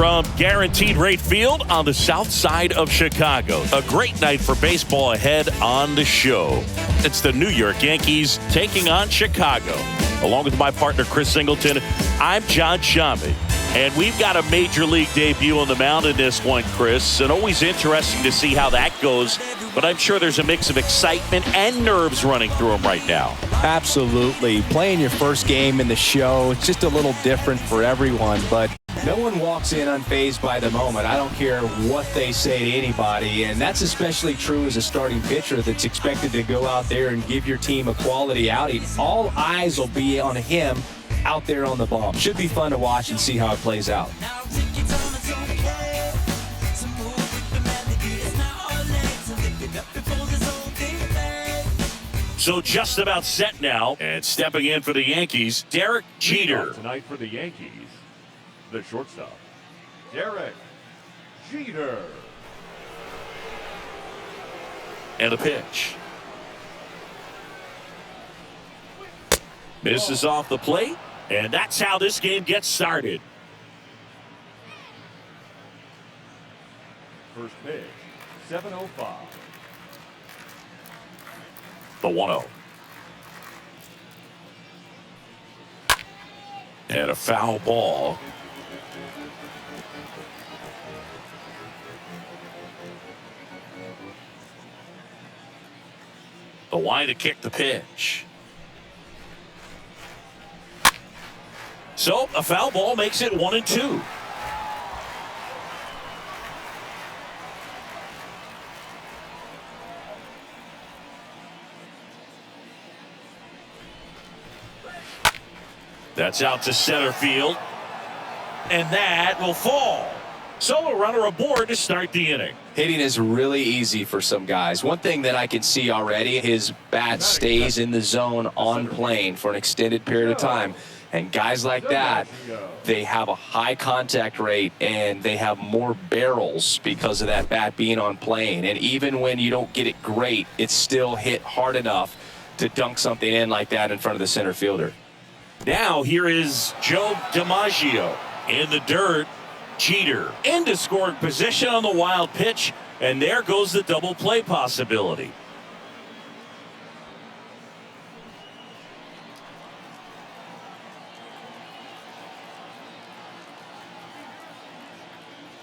from Guaranteed Rate Field on the south side of Chicago. A great night for baseball ahead on the show. It's the New York Yankees taking on Chicago. Along with my partner, Chris Singleton, I'm John Shammy. And we've got a major league debut on the mound in this one, Chris. And always interesting to see how that goes. But I'm sure there's a mix of excitement and nerves running through him right now. Absolutely. Playing your first game in the show, it's just a little different for everyone. But no one walks in unfazed by the moment. I don't care what they say to anybody. And that's especially true as a starting pitcher that's expected to go out there and give your team a quality outing. All eyes will be on him out there on the ball. Should be fun to watch and see how it plays out. So just about set now, and stepping in for the Yankees, Derek Jeter. Tonight for the Yankees, the shortstop, Derek Jeter. And a pitch. Misses off the plate, and that's how this game gets started. First pitch, 7:05. The 1-0. And a foul ball. The line to kick the pitch. So a foul ball makes it 1-2. That's out to center field. And that will fall. So a runner aboard to start the inning. Hitting is really easy for some guys. One thing that I can see already, his bat stays in the zone on plane for an extended period of time. And guys like that, they have a high contact rate and they have more barrels because of that bat being on plane. And even when you don't get it great, it's still hit hard enough to dunk something in like that in front of the center fielder. Now here is Joe DiMaggio in the dirt. Jeter into scoring position on the wild pitch, and there goes the double play possibility.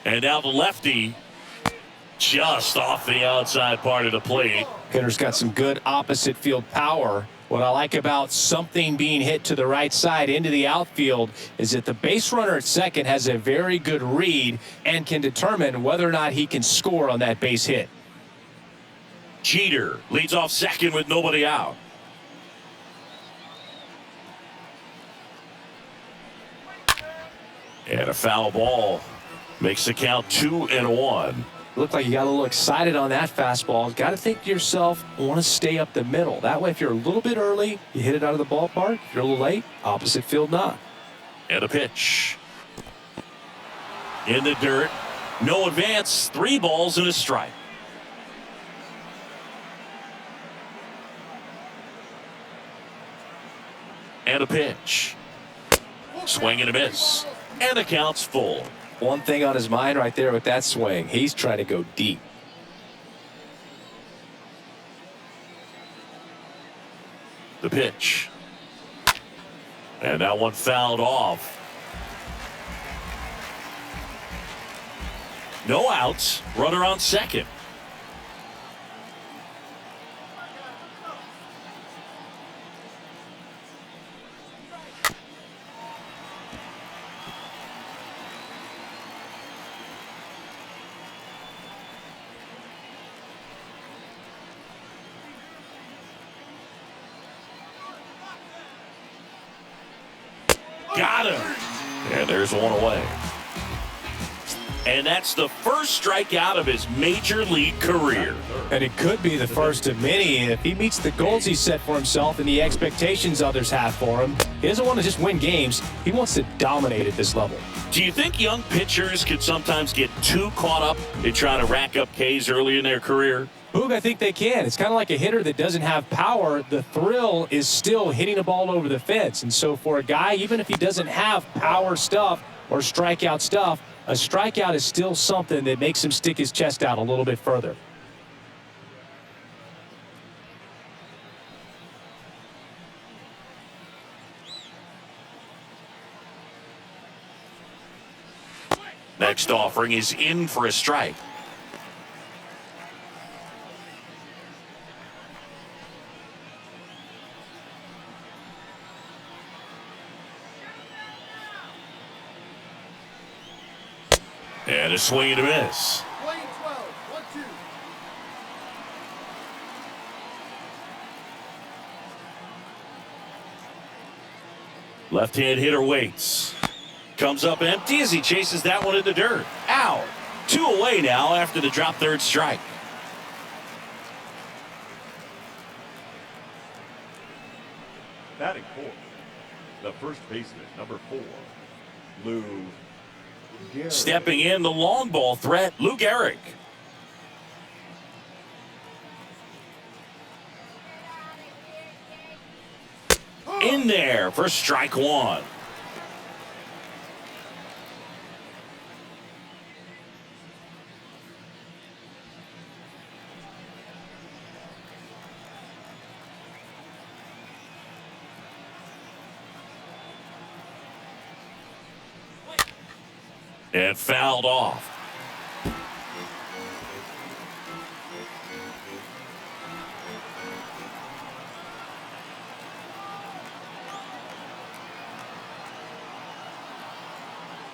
And now the lefty just off the outside part of the plate. Hitter's got some good opposite field power. What I like about something being hit to the right side into the outfield is that the base runner at second has a very good read and can determine whether or not he can score on that base hit. Jeter leads off second with nobody out. And a foul ball makes the count 2-1. Looked like you got a little excited on that fastball. Got to think to yourself, I want to stay up the middle. That way, if you're a little bit early, you hit it out of the ballpark. If you're a little late, opposite field not. And a pitch. In the dirt. No advance. 3 balls and a strike. And a pitch. Swing and a miss. And the count's full. One thing on his mind right there with that swing, he's trying to go deep. The pitch. And that one fouled off. No outs. Runner on second. Got him. And there's one away. And that's the first strikeout of his major league career. And it could be the first of many if he meets the goals he set for himself and the expectations others have for him. He doesn't want to just win games. He wants to dominate at this level. Do you think young pitchers can sometimes get too caught up in trying to rack up Ks early in their career? Boog, I think they can. It's kind of like a hitter that doesn't have power. The thrill is still hitting a ball over the fence. And so for a guy, even if he doesn't have power stuff or strikeout stuff, a strikeout is still something that makes him stick his chest out a little bit further. Next offering is in for a strike. And a swing and a miss. Left-hand hitter waits. Comes up empty as he chases that one in the dirt. Out. 2 away now after the drop third strike. Batting fourth, the first baseman, number 4, Lou Gehrig. Stepping in, the long ball threat, Lou Gehrig. In there for strike 1. And fouled off.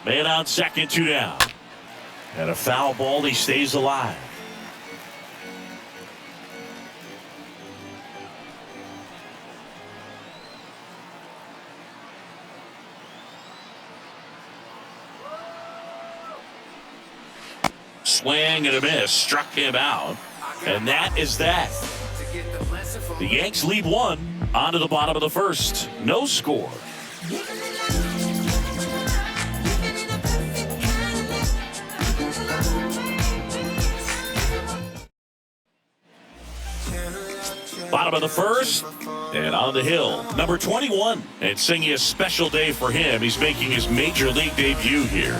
Man on second, 2 down. And a foul ball, he stays alive. Swing and a miss, struck him out. And that is that. The Yanks lead 1 on to the bottom of the first. No score. Bottom of the first, and on the hill, number 21. And singing a special day for him. He's making his major league debut here.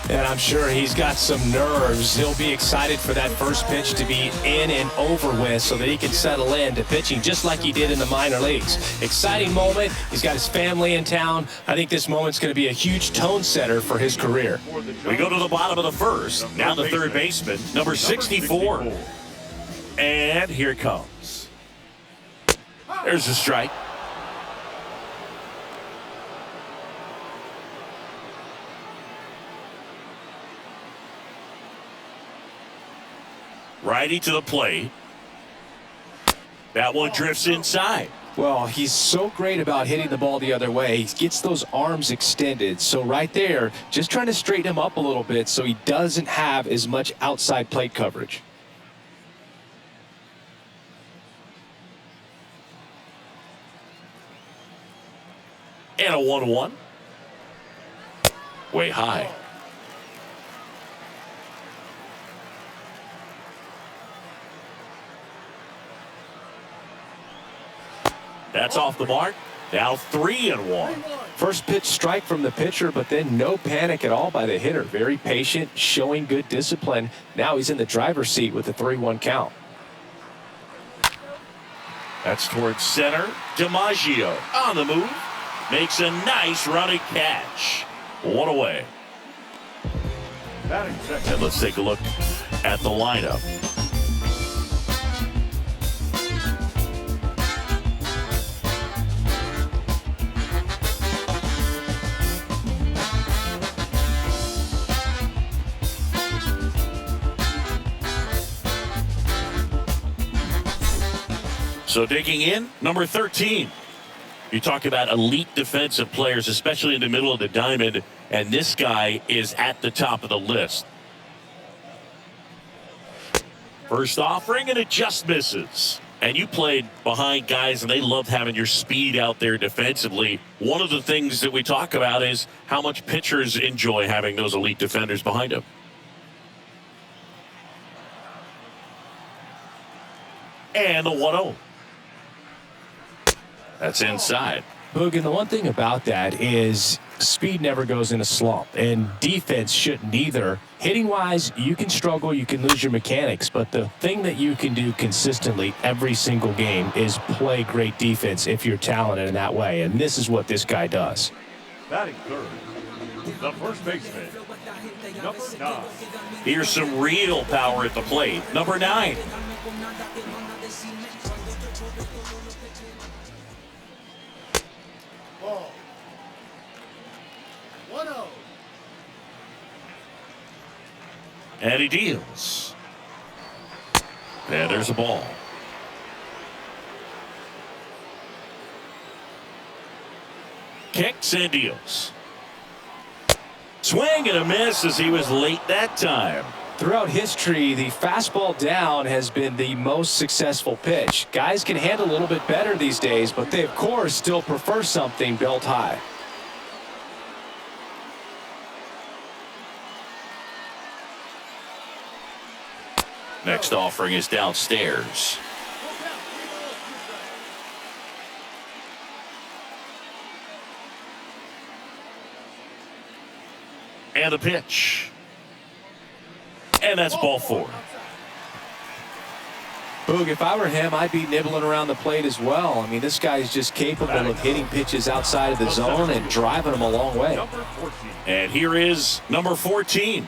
And I'm sure he's got some nerves. He'll be excited for that first pitch to be in and over with so that he can settle into pitching just like he did in the minor leagues. Exciting moment. He's got his family in town. I think this moment's going to be a huge tone setter for his career. We go to the bottom of the first. Now the third baseman, number 64. And here it comes. There's a strike. Righty to the plate. That one drifts inside. Well, he's so great about hitting the ball the other way. He gets those arms extended. So right there, just trying to straighten him up a little bit so he doesn't have as much outside plate coverage. And a 1-1. Way high. That's off the mark. Now 3-1. First pitch strike from the pitcher, but then no panic at all by the hitter. Very patient, showing good discipline. Now he's in the driver's seat with the 3-1 count. That's towards center. DiMaggio on the move. Makes a nice running catch. 1 away. Batting second. And let's take a look at the lineup. So digging in, number 13. You talk about elite defensive players, especially in the middle of the diamond, and this guy is at the top of the list. First offering, and it just misses. And you played behind guys, and they loved having your speed out there defensively. One of the things that we talk about is how much pitchers enjoy having those elite defenders behind them. And the 1-0. That's inside. Boog, and the one thing about that is Speed never goes in a slump, and defense shouldn't either. Hitting-wise, you can struggle, you can lose your mechanics, but the thing that you can do consistently every single game is play great defense if you're talented in that way, and this is what this guy does. Batting third, the first baseman, number 9. Here's some real power at the plate. Number 9. Ball. 1-0. And he deals. And there's a ball. Kicks and deals. Swing and a miss as he was late that time. Throughout history, the fastball down has been the most successful pitch. Guys can handle a little bit better these days, but they, of course, still prefer something belt high. Next offering is downstairs. And the pitch. And that's ball 4. Boog, if I were him, I'd be nibbling around the plate as well. I mean, this guy is just capable of hitting pitches outside of the zone and driving them a long way. And here is number 14.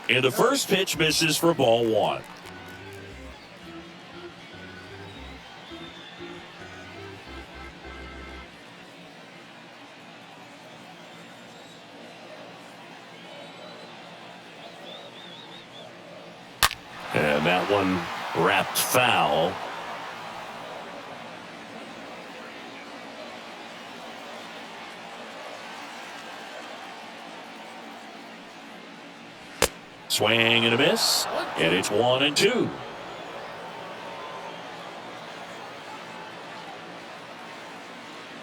And the first pitch misses for ball 1. And that one wrapped foul. Swing and a miss, and it's 1-2.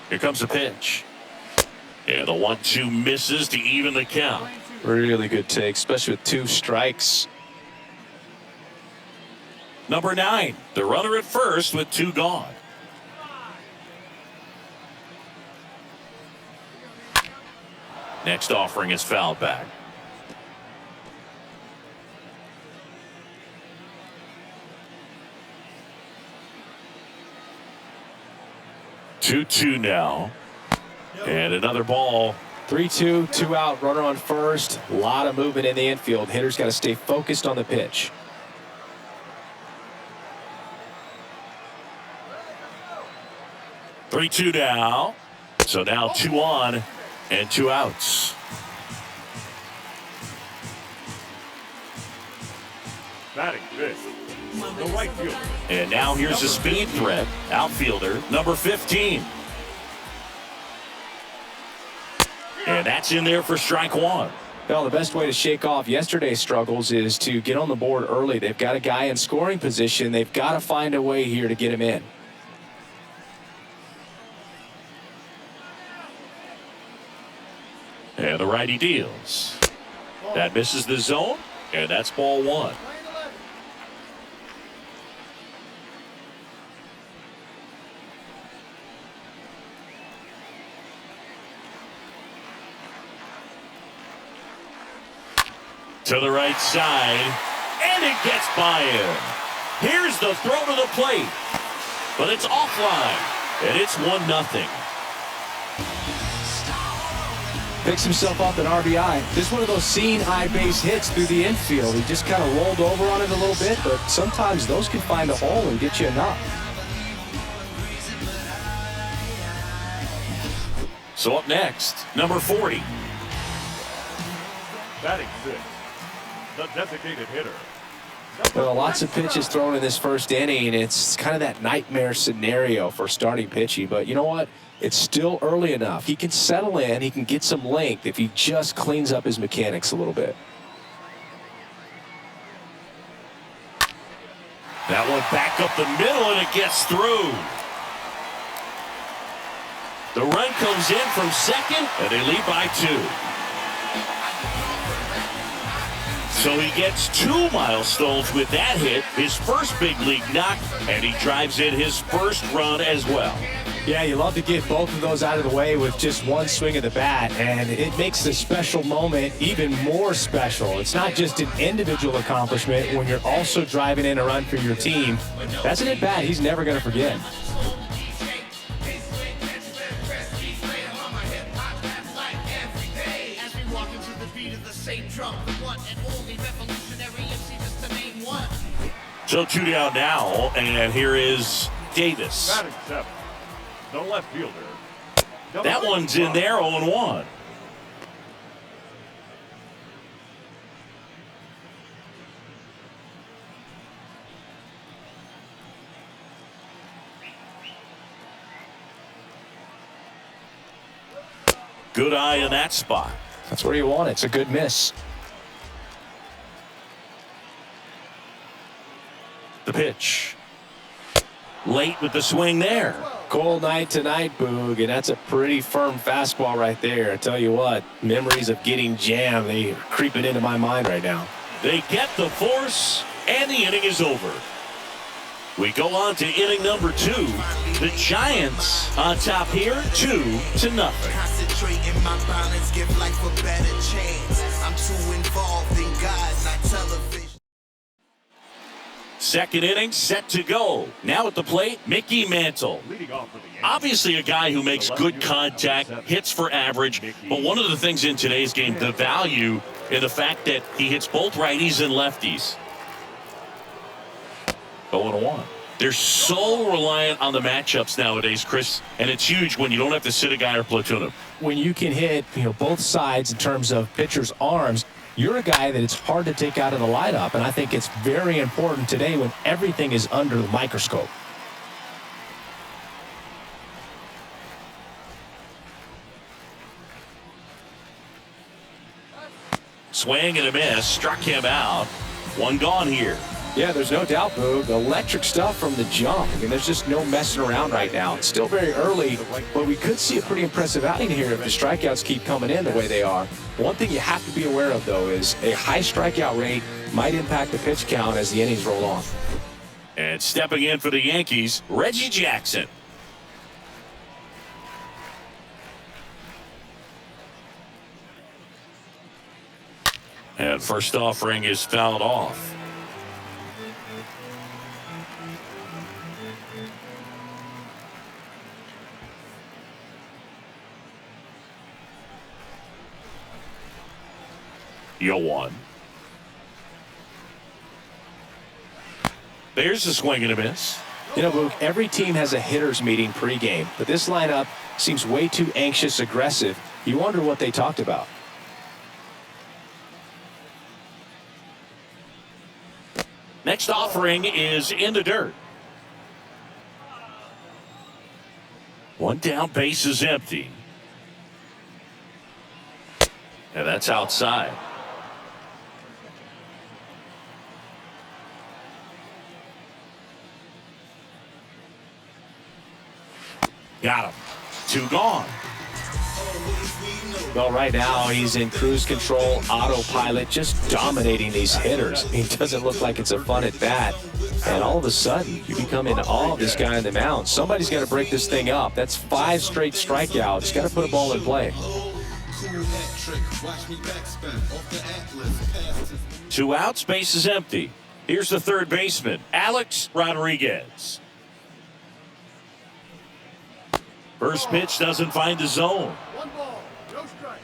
Here comes the pitch. And the 1-2 misses to even the count. Really good take, especially with 2 strikes. Number 9, the runner at first with 2 gone. Next offering is fouled back. Two now. And another ball. 3-2, 2 out, runner on first. A lot of movement in the infield. Hitter's got to stay focused on the pitch. 3-2 now. So now 2 on and 2 outs. Batting fifth, the right fielder. And now here's a speed threat. Outfielder number 15. And that's in there for strike 1. Well, the best way to shake off yesterday's struggles is to get on the board early. They've got a guy in scoring position. They've got to find a way here to get him in. And the righty deals. That misses the zone, and that's ball 1. To the right side, and it gets by him. Here's the throw to the plate, but it's offline, and it's 1-0. Picks himself up an RBI. Just one of those seeing high base hits through the infield. He just kind of rolled over on it a little bit, but sometimes those can find a hole and get you enough. So up next, number 40. Batting sixth, the designated hitter. Well, lots of pitches thrown in this first inning. It's kind of that nightmare scenario for starting pitching, but you know what? It's still early enough. He can settle in. He can get some length if he just cleans up his mechanics a little bit. That one back up the middle, and it gets through. The run comes in from second, and they lead by 2. So he gets 2 milestones with that hit, his first big league knock, and he drives in his first run as well. Yeah, you love to get both of those out of the way with just one swing of the bat, and it makes the special moment even more special. It's not just an individual accomplishment when you're also driving in a run for your team. That's an at-bat he's never going to forget. So 2 down now, and here is Davis. Batting seventh, the left fielder. That one's in there, 0-1. Good eye in that spot. That's where you want it. It's a good miss. The pitch. Late with the swing there. Cold night tonight, Boog, and that's a pretty firm fastball right there. I tell you what, memories of getting jammed, they are creeping into my mind right now. They get the force, and the inning is over. We go on to inning number 2. The Giants on top here, 2-0. Concentrating my balance, give life a better chance. I'm too involved in God, not television. Second inning set to go. Now at the plate, Mickey Mantle. Leading off for the Yankees. Obviously a guy who makes good contact, hits for average, but one of the things in today's game, the value in the fact that he hits both righties and lefties. 0-1. They're so reliant on the matchups nowadays, Chris, and it's huge when you don't have to sit a guy or platoon him. When you can hit, both sides in terms of pitchers' arms, you're a guy that it's hard to take out of the lineup, and I think it's very important today when everything is under the microscope. Swing and a miss, struck him out. One gone here. Yeah, there's no doubt, Boog. Electric stuff from the jump. I mean, there's just no messing around right now. It's still very early, but we could see a pretty impressive outing here if the strikeouts keep coming in the way they are. One thing you have to be aware of, though, is a high strikeout rate might impact the pitch count as the innings roll on. And stepping in for the Yankees, Reggie Jackson. And first offering is fouled off. You're one. There's a swing and a miss. Boog, every team has a hitters meeting pregame, but this lineup seems way too anxious, aggressive. You wonder what they talked about. Next offering is in the dirt. One down, base is empty. And that's outside. Got him. 2 gone. Well, right now he's in cruise control, autopilot, just dominating these hitters. He doesn't look like it's a fun at bat. And all of a sudden, you become in awe of this guy on the mound. Somebody's got to break this thing up. That's 5 straight strikeouts. Got to put a ball in play. 2 outs, base is empty. Here's the third baseman, Alex Rodriguez. First pitch doesn't find the zone. 1 ball, no strike.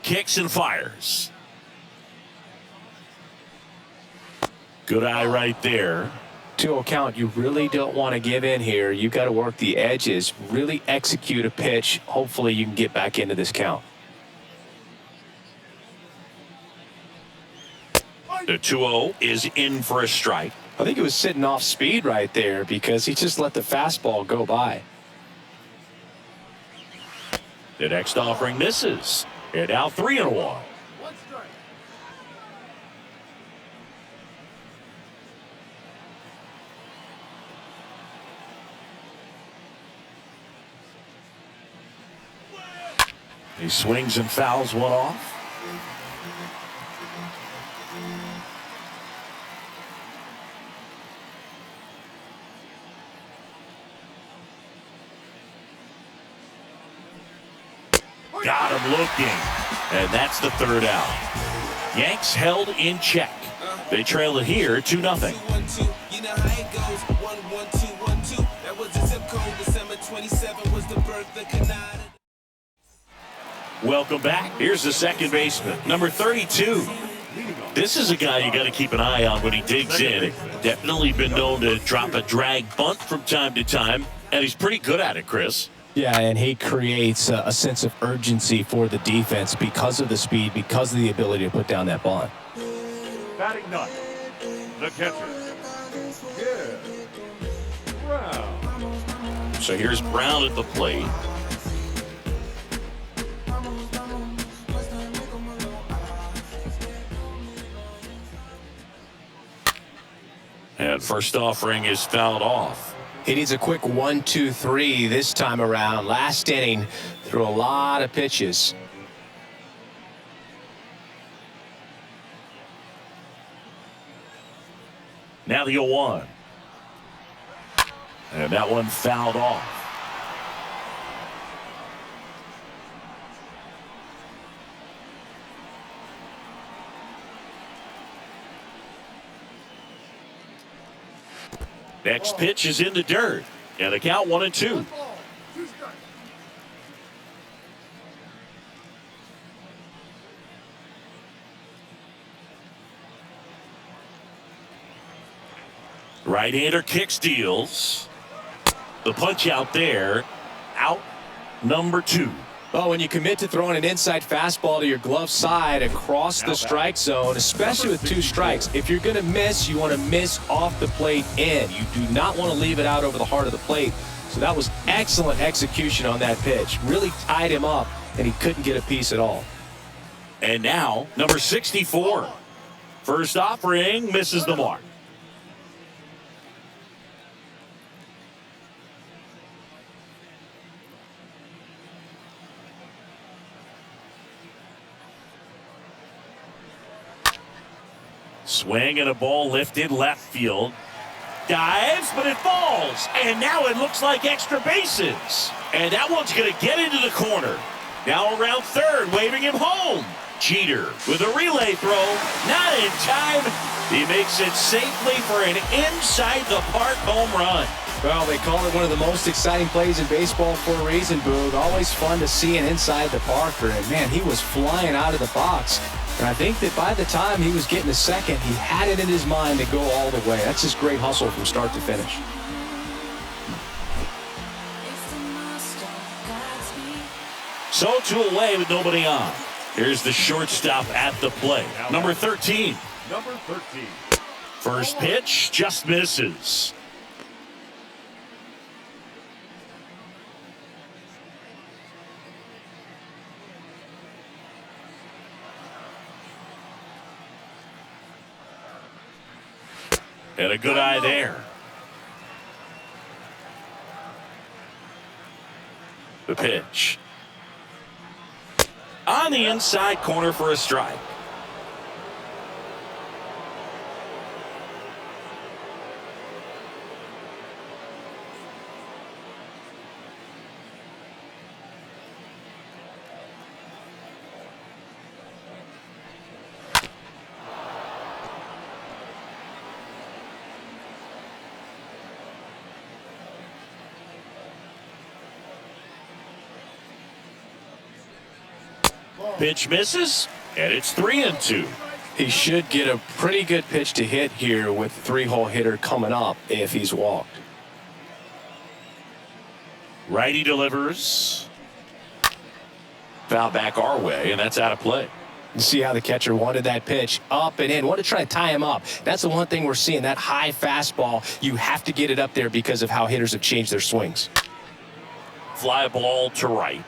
Kicks and fires. Good eye right there. 2-0 count, you really don't want to give in here. You've got to work the edges, really execute a pitch. Hopefully you can get back into this count. The 2-0 is in for a strike. I think he was sitting off speed right there because he just let the fastball go by. The next offering misses. And now 3-1. 1 strike. He swings and fouls one off. looking. And that's the third out. Yanks held in check. They trail it here 2-0. You know how it goes. 1 1 2 1 2. That was the zip code. December 27 was the birth of Canada. Welcome back. Here's the second baseman, number 32. This is a guy you got to keep an eye on when he digs in. Definitely been known to drop a drag bunt from time to time, and he's pretty good at it, Chris. Yeah, and he creates a sense of urgency for the defense because of the speed, because of the ability to put down that bunt. Batting ninth, the catcher. Yeah. Brown. So here's Brown at the plate. And first offering is fouled off. He needs a quick 1-2-3 this time around. Last inning, threw a lot of pitches. Now the 0-1. And that one fouled off. Next pitch is in the dirt. And the count 1-2. Right-hander kick steals. The punch out there. Out number 2. Well, when you commit to throwing an inside fastball to your glove side across the strike zone, especially with 2 strikes, if you're going to miss, you want to miss off the plate in. You do not want to leave it out over the heart of the plate. So that was excellent execution on that pitch. Really tied him up, and he couldn't get a piece at all. And now, number 64. First offering misses the mark. Swing and a ball lifted left field. Dives, but it falls. And now it looks like extra bases. And that one's going to get into the corner. Now around third, waving him home. Jeter with a relay throw. Not in time. He makes it safely for an inside-the-park home run. Well, they call it one of the most exciting plays in baseball for a reason, Boog. Always fun to see an inside-the-parker. And, man, he was flying out of the box. And I think that by the time he was getting to second, he had it in his mind to go all the way. That's just great hustle from start to finish. So 2 away with nobody on. Here's the shortstop at the plate. Number 13. Number 13. First pitch just misses. And a good eye there. The pitch. On the inside corner for a strike. Pitch misses, and it's 3-2. He should get a pretty good pitch to hit here with the 3-hole hitter coming up if he's walked. Righty delivers. Foul back our way, and that's out of play. You see how the catcher wanted that pitch up and in. Wanted to try to tie him up. That's the one thing we're seeing, that high fastball. You have to get it up there because of how hitters have changed their swings. Fly ball to right.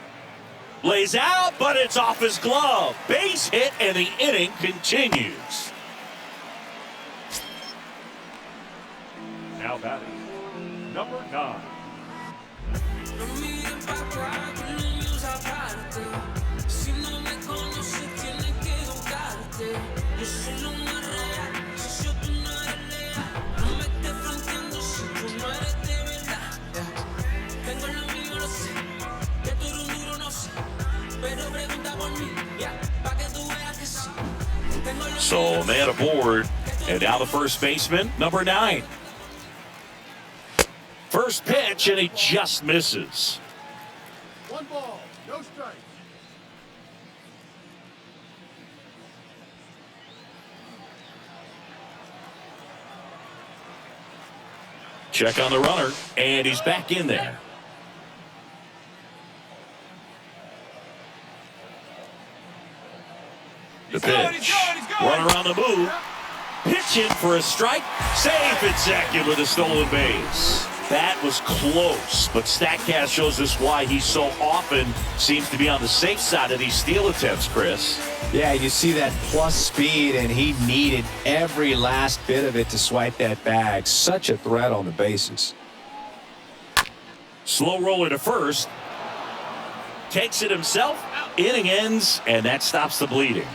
Lays out, but it's off his glove. Base hit, and the inning continues. Now batting, number 9. Pero pregunta So a man aboard, and now the first baseman, number 9. First pitch, and he just misses. 1 ball, no strikes. Check on the runner, and he's back in there. The pitch. Runner on the move. Pitch in for a strike. Safe at second with a stolen base. That was close, but StatCast shows us why he so often seems to be on the safe side of these steal attempts, Chris. Yeah, you see that plus speed, and he needed every last bit of it to swipe that bag. Such a threat on the bases. Slow roller to first. Takes it himself. Inning ends, and that stops the bleeding.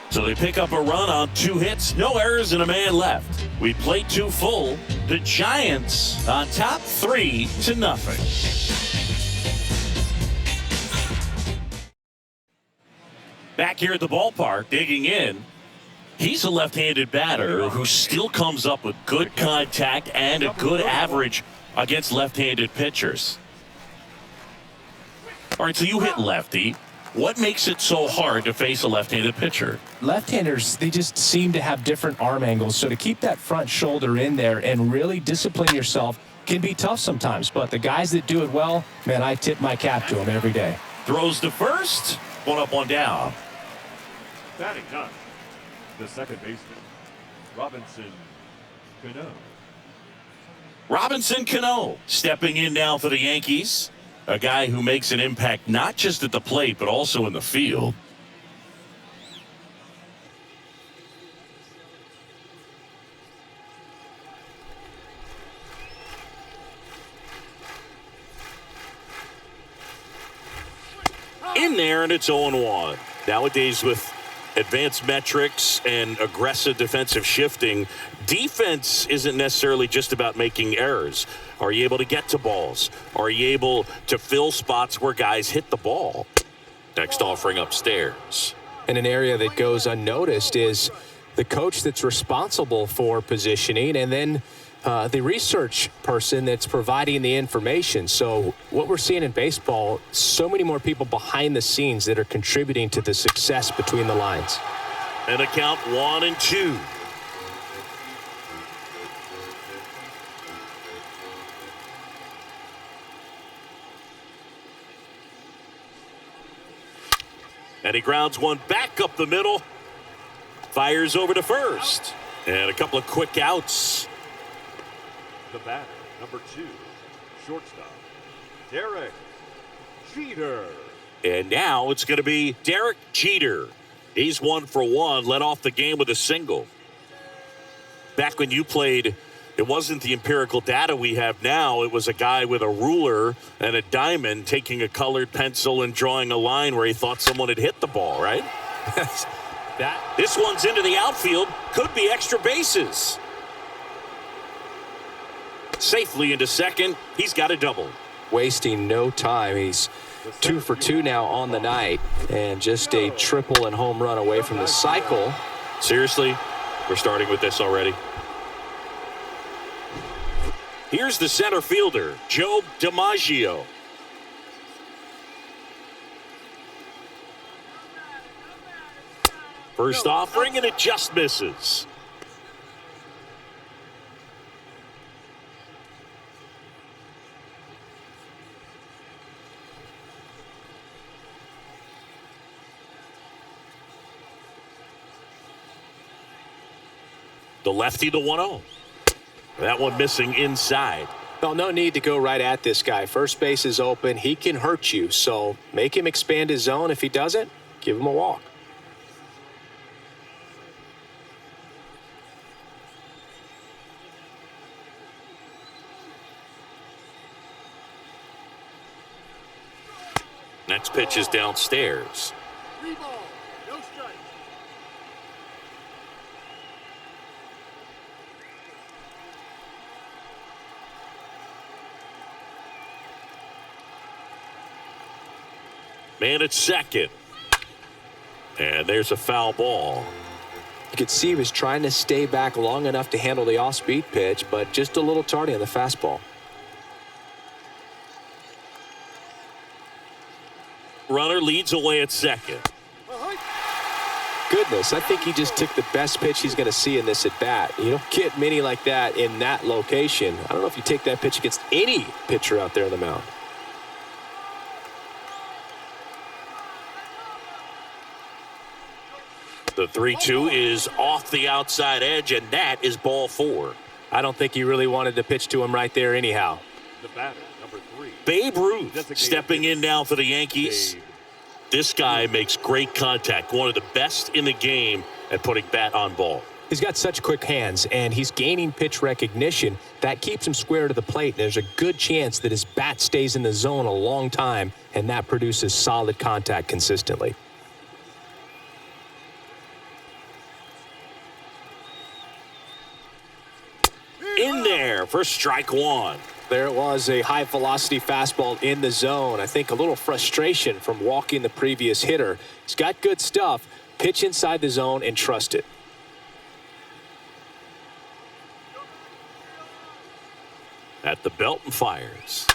So they pick up a run on 2 hits, no errors, and a man left. We played 2 full. The Giants on top 3-0. Back here at the ballpark, digging in, he's a left-handed batter who still comes up with good contact and a good average against left-handed pitchers. All right, so you hit lefty. What makes it so hard to face a left-handed pitcher? Left-handers, they just seem to have different arm angles, so to keep that front shoulder in there and really discipline yourself can be tough sometimes. But the guys that do it well, man, I tip my cap to them every day. Throws to first. 1 up, 1 down. Batting 9, the second baseman, Robinson Cano. Robinson Cano stepping in now for the Yankees. A guy who makes an impact not just at the plate, but also in the field. In there, and it's 0-1. Nowadays, with advanced metrics and aggressive defensive shifting, defense isn't necessarily just about making errors. Are you able to get to balls? Are you able to fill spots where guys hit the ball? Next offering upstairs. And an area that goes unnoticed is the coach that's responsible for positioning, and then the research person that's providing the information. So what we're seeing in baseball, so many more people behind the scenes that are contributing to the success between the lines. And a count 1-2. And he grounds one back up the middle. Fires over to first. And a couple of quick outs. The batter, number 2, shortstop, Derek Jeter. And now it's going to be Derek Jeter. He's 1 for 1, led off the game with a single. Back when you played, it wasn't the empirical data we have now. It was a guy with a ruler and a diamond taking a colored pencil and drawing a line where he thought someone had hit the ball, right? This one's into the outfield. Could be extra bases. Safely into second. He's got a double. Wasting no time. He's 2 for 2 now on the night, and just a triple and home run away from the cycle. Seriously, we're starting with this already. Here's the center fielder, Joe DiMaggio. First offering, and it just misses. The lefty, the 1-0. That one missing inside. Well, no need to go right at this guy. First base is open. He can hurt you, so make him expand his zone. If he doesn't, give him a walk. Next pitch is downstairs. 3 balls, no strikes. Man at second. And there's a foul ball. You could see he was trying to stay back long enough to handle the off-speed pitch, but just a little tardy on the fastball. Runner leads away at second. Goodness, I think he just took the best pitch he's going to see in this at-bat. You don't get many like that in that location. I don't know if you take that pitch against any pitcher out there on the mound. The 3-2 is off the outside edge, and that is ball 4. I don't think he really wanted to pitch to him right there anyhow. The batter, number 3. Babe Ruth stepping in now for the Yankees. This guy makes great contact, one of the best in the game at putting bat on ball. He's got such quick hands, and he's gaining pitch recognition. That keeps him square to the plate. There's a good chance that his bat stays in the zone a long time, and that produces solid contact consistently. In there for strike 1. There it was, a high-velocity fastball in the zone. I think a little frustration from walking the previous hitter. He's got good stuff. Pitch inside the zone and trust it. At the belt and fires.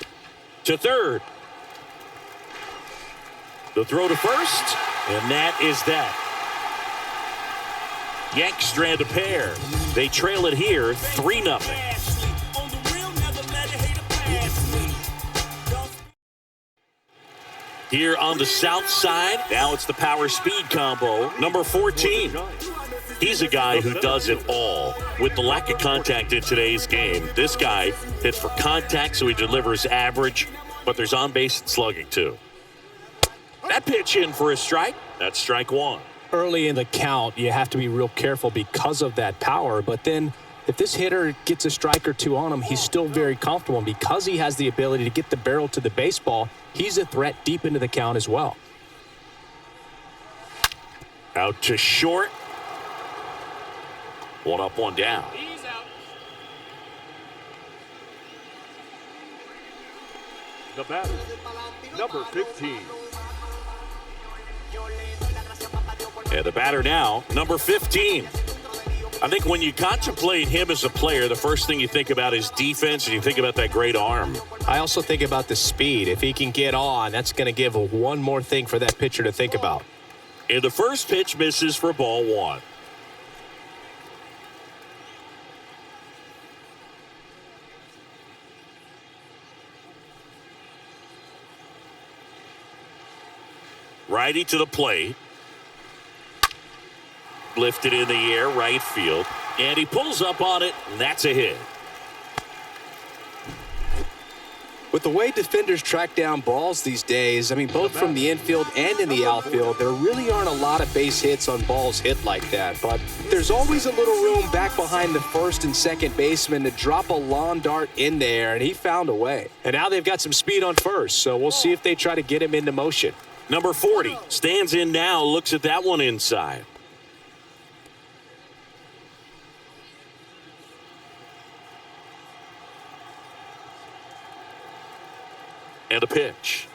To third. The throw to first, and that is that. Yanks strand a pair. They trail it here 3-0. Here on the south side, now it's the power speed combo, number 14. He's a guy who does it all. With the lack of contact in today's game, this guy hits for contact, so he delivers average, but there's on-base and slugging too. That pitch in for a strike. That's strike 1. Early in the count, you have to be real careful because of that power, but then if this hitter gets a strike or two on him, he's still very comfortable. And because he has the ability to get the barrel to the baseball, he's a threat deep into the count as well. Out to short. One up, one down. The batter, number 15. And the batter now, number 15. I think when you contemplate him as a player, the first thing you think about is defense, and you think about that great arm. I also think about the speed. If he can get on, that's going to give one more thing for that pitcher to think about. And the first pitch misses for ball 1. Righty to the plate. Lifted in the air, right field. And he pulls up on it, and that's a hit. With the way defenders track down balls these days, I mean, both from the infield and in the outfield, there really aren't a lot of base hits on balls hit like that. But there's always a little room back behind the first and second baseman to drop a lawn dart in there, and he found a way. And now they've got some speed on first, so we'll see if they try to get him into motion. Number 40 stands in now, looks at that one inside. And a pitch.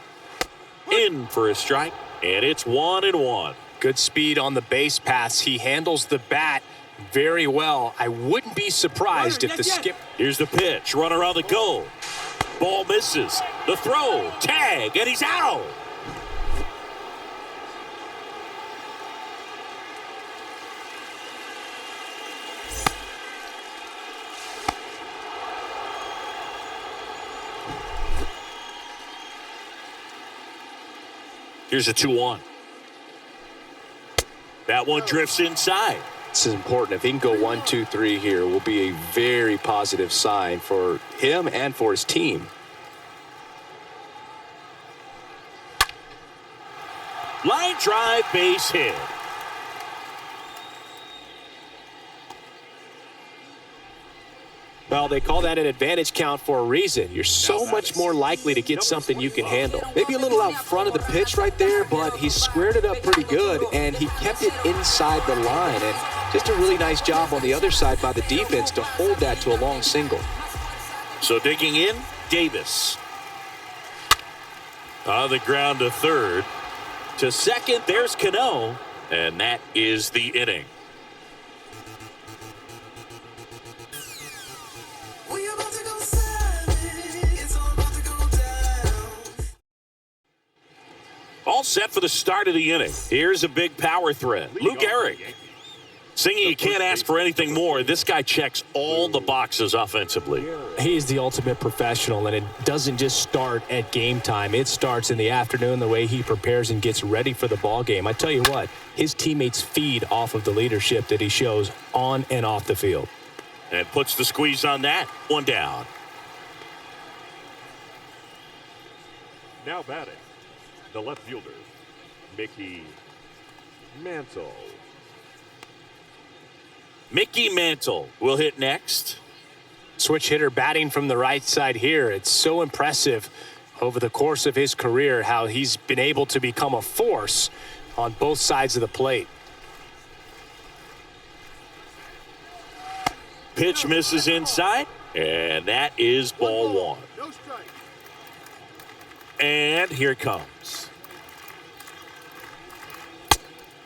In for a strike, and it's 1-1. Good speed on the base pass. He handles the bat very well. I wouldn't be surprised if the skip. Here's the pitch. Runner on the go. Ball misses. The throw. Tag, and he's out. Here's a 2-1. That one drifts inside. This is important. If he can go 1, 2, 3 here, will be a very positive sign for him and for his team. Line drive, base hit. Well, they call that an advantage count for a reason. You're so much more likely to get something you can handle. Maybe a little out front of the pitch right there, but he squared it up pretty good, and he kept it inside the line. And just a really nice job on the other side by the defense to hold that to a long single. So digging in, Davis. On the ground to third. To second, there's Cano, and that is the inning. set for the start of the inning. Here's a big power threat. Lou Gehrig. Singing, you can't ask for anything more. This guy checks all the boxes offensively. He's the ultimate professional, and it doesn't just start at game time. It starts in the afternoon, the way he prepares and gets ready for the ball game. I tell you what, his teammates feed off of the leadership that he shows on and off the field. And puts the squeeze on that. One down. Now batting, the left fielder, Mickey Mantle. Mickey Mantle will hit next. Switch hitter batting from the right side here. It's so impressive over the course of his career how he's been able to become a force on both sides of the plate. Pitch misses inside, and that is ball one. No strike. And here it comes.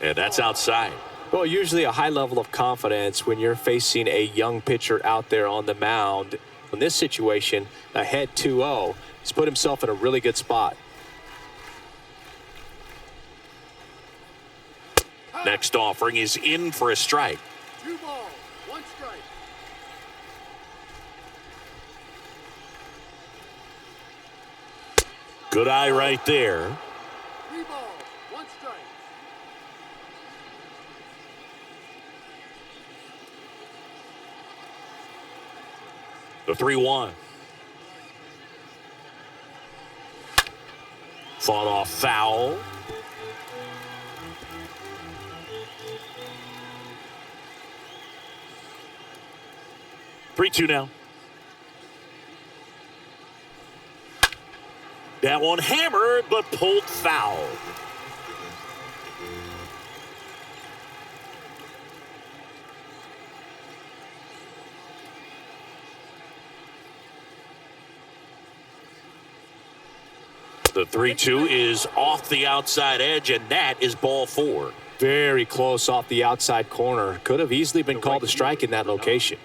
And that's outside. Well, usually a high level of confidence when you're facing a young pitcher out there on the mound. In this situation, ahead 2-0, he's put himself in a really good spot. Next offering is in for a strike. 2 balls, 1 strike. Good eye right there. 3 balls, 1 strike. The 3-1. Fought off foul. Three-two now. That one hammered, but pulled foul. The 3-2 is off the outside edge, and that is ball 4. Very close off the outside corner. Could have easily been called a strike in that location.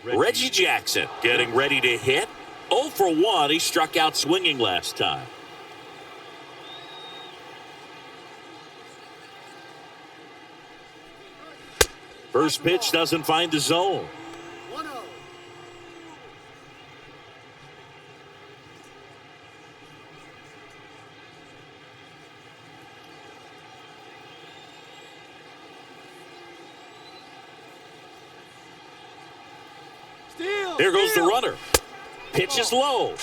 Reggie Jackson getting ready to hit. 0 for 1. He struck out swinging last time. First pitch doesn't find the zone. 1-0. There goes the runner. Pitch is low.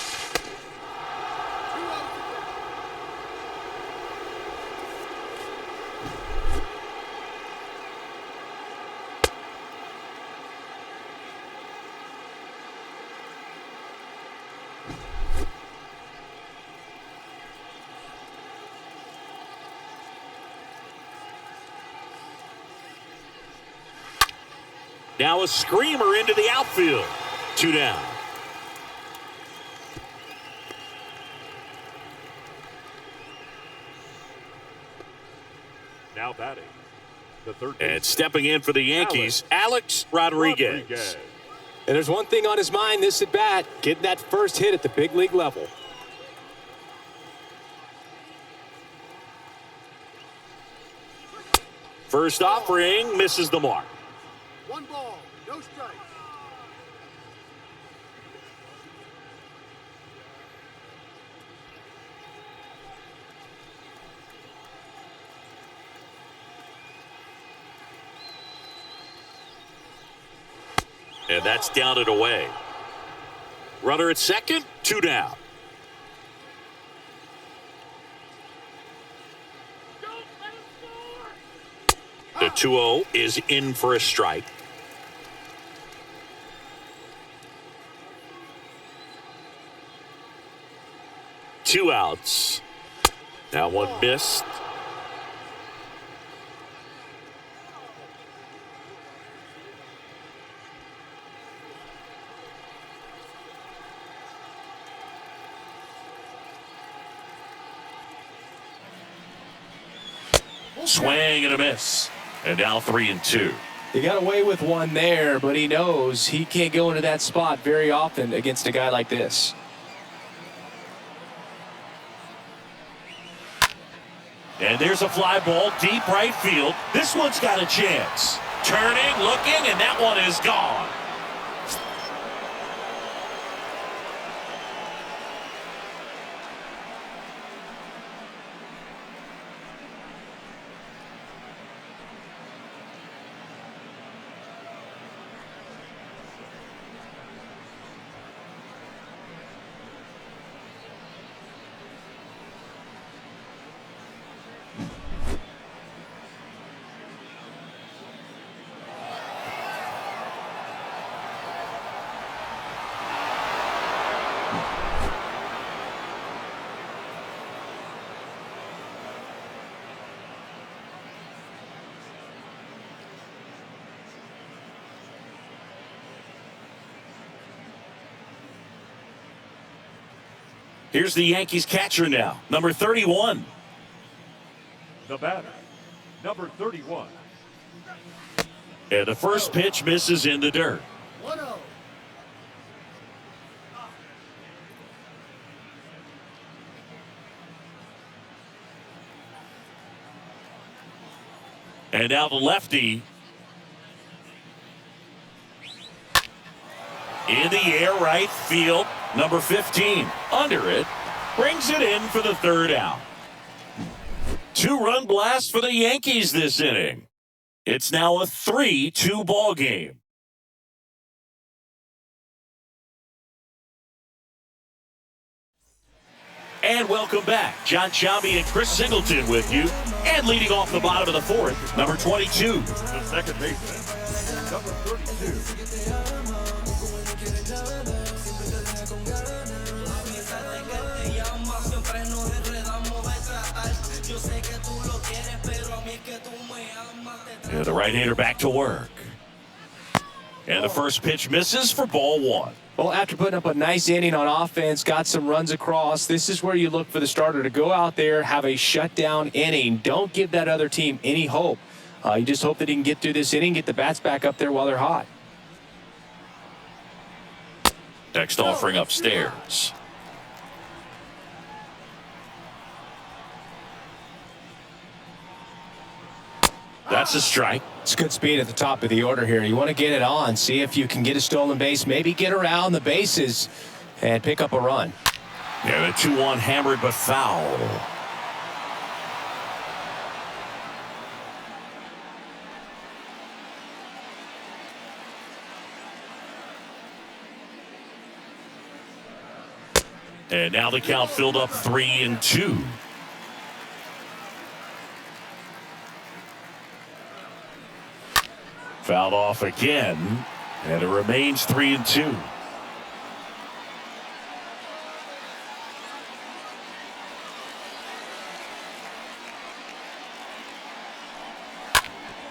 Now a screamer into the outfield. 2 down. Now batting, the third And baseman, stepping in for the Yankees, Alex Rodriguez. And there's one thing on his mind this at bat, getting that first hit at the big league level. First offering misses the mark. 1 ball, no strikes. And that's down and away. Runner at second, 2 down. The 2-0 is in for a strike. Two outs. Now one missed. Swing and a miss. And now 3-2. He got away with one there, but he knows he can't go into that spot very often against a guy like this. And there's a fly ball deep right field. This one's got a chance. Turning, looking, and that one is gone. Here's the Yankees catcher now, number 31. The batter, number 31. And the first pitch misses in the dirt. 1-0. And now the lefty. In the air, right field, number 15. Under it, brings it in for the third out. 2-run blast for the Yankees this inning. It's now a 3-2 ball game. And welcome back. John Sciambi and Chris Singleton with you. And leading off the bottom of the fourth, number 22. The second baseman, number 32. And the right-hander back to work. And the first pitch misses for ball one. Well, after putting up a nice inning on offense, got some runs across, this is where you look for the starter to go out there, have a shutdown inning. Don't give that other team any hope. You just hope that he can get through this inning, get the bats back up there while they're hot. Next offering upstairs. That's a strike. It's good speed at the top of the order here. You want to get it on, see if you can get a stolen base, maybe get around the bases and pick up a run. Yeah, the 2-1 hammered but foul. And now the count filled up 3-2. Fouled off again, and it remains 3-2.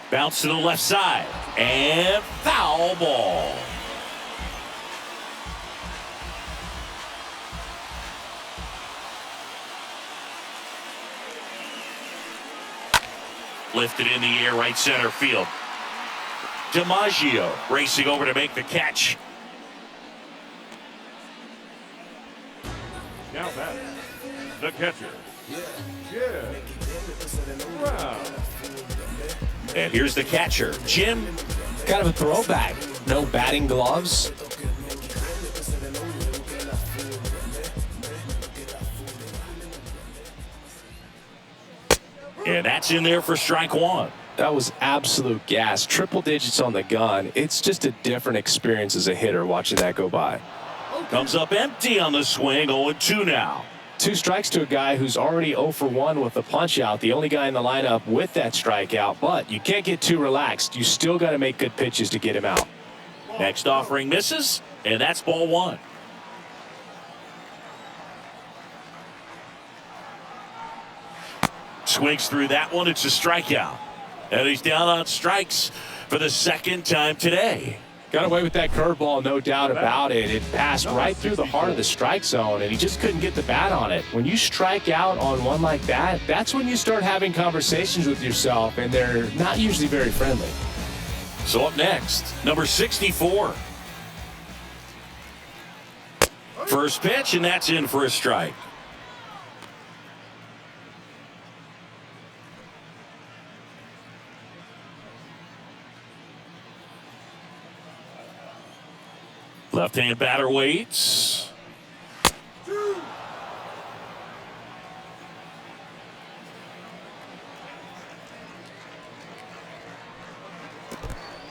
Bounce to the left side, and foul ball. Lifted in the air, right center field. DiMaggio racing over to make the catch. Now batting, the catcher. Yeah. Wow. And here's the catcher, Jim. Kind of a throwback. No batting gloves. And that's in there for strike one. That was absolute gas. Triple digits on the gun. It's just a different experience as a hitter watching that go by. Comes up empty on the swing, 0-2 now. 2 strikes to a guy who's already 0 for 1 with a punch out. The only guy in the lineup with that strikeout, but you can't get too relaxed. You still got to make good pitches to get him out. Next offering misses, and that's ball one. Swings through that one. It's a strikeout. And he's down on strikes for the second time today. Got away with that curveball, no doubt about it. It passed right through the heart of the strike zone, and he just couldn't get the bat on it. When you strike out on one like that, that's when you start having conversations with yourself, and they're not usually very friendly. So up next, number 64. First pitch, and that's in for a strike. Left-hand batter waits.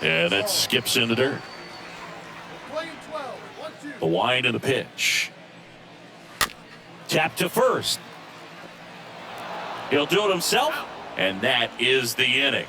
And it skips in the dirt. The wind and the pitch. Tap to first. He'll do it himself, and that is the inning.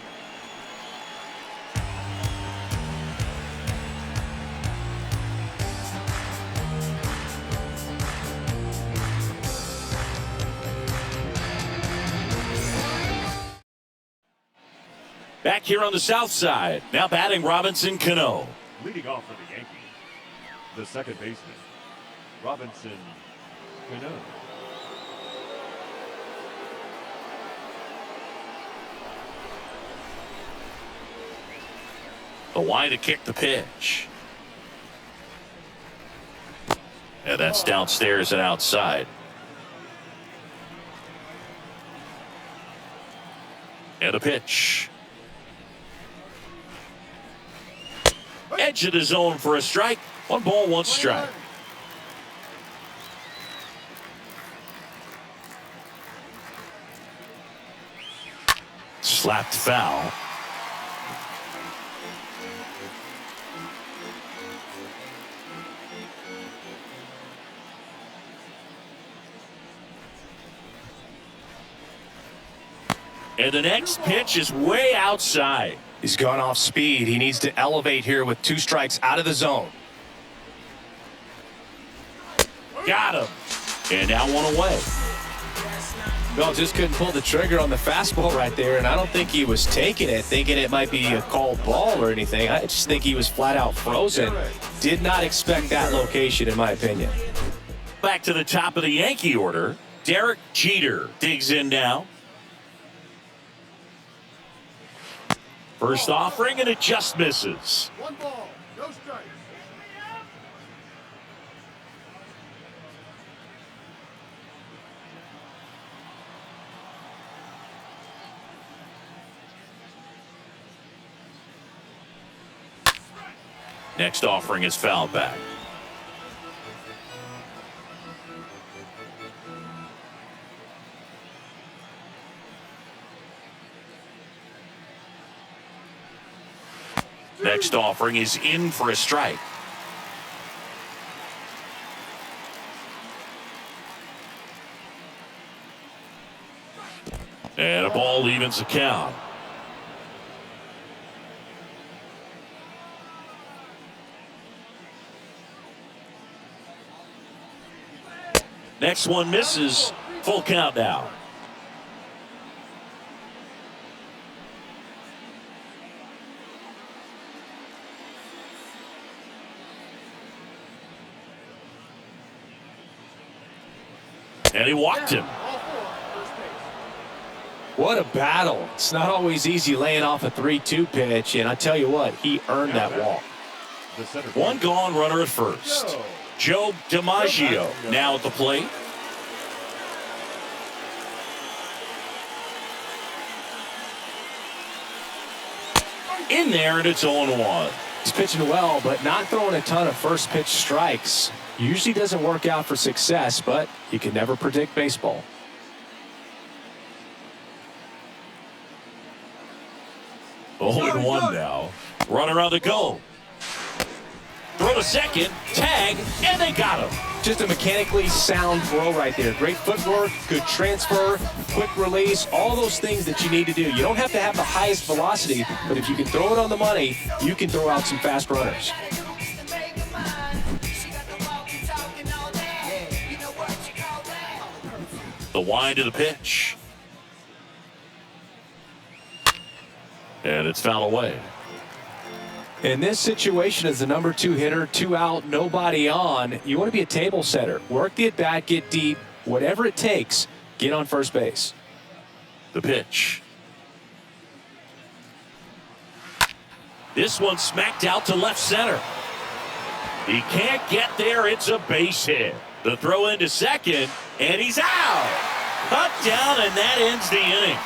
Back here on the south side, now batting Robinson Cano. Leading off for the Yankees, the second baseman, Robinson Cano. The wind to kick the pitch. And that's downstairs and outside. And a pitch. Edge of the zone for a strike. 1 ball, 1 strike. Slapped foul. And the next pitch is way outside. He's gone off speed. He needs to elevate here with 2 strikes out of the zone. Got him. And now 1 away. Well, just couldn't pull the trigger on the fastball right there, and I don't think he was taking it, thinking it might be a called ball or anything. I just think he was flat out frozen. Did not expect that location, in my opinion. Back to the top of the Yankee order. Derek Jeter digs in now. First offering, and it just misses. 1 ball, no strikes. Next offering is fouled back. Next offering is in for a strike. And a ball evens the count. Next one misses. Full count now. And he walked him. What a battle. It's not always easy laying off a 3-2 pitch, and I tell you what, he earned that walk. 1 gone, runner at first. Joe DiMaggio now at the plate. In there, and it's 0-1. He's pitching well, but not throwing a ton of first pitch strikes. Usually doesn't work out for success, but you can never predict baseball. Oh, and 1 now. Runner on the go. Throw to second, tag, and they got him. Just a mechanically sound throw right there. Great footwork, good transfer, quick release, all those things that you need to do. You don't have to have the highest velocity, but if you can throw it on the money, you can throw out some fast runners. The wind of the pitch. And it's fouled away. In this situation, as the number 2 hitter, 2 out, nobody on, you want to be a table setter. Work the at-bat, get deep, whatever it takes, get on first base. The pitch. This one smacked out to left center. He can't get there. It's a base hit. The throw into second, and he's out. Cut down, and that ends the inning.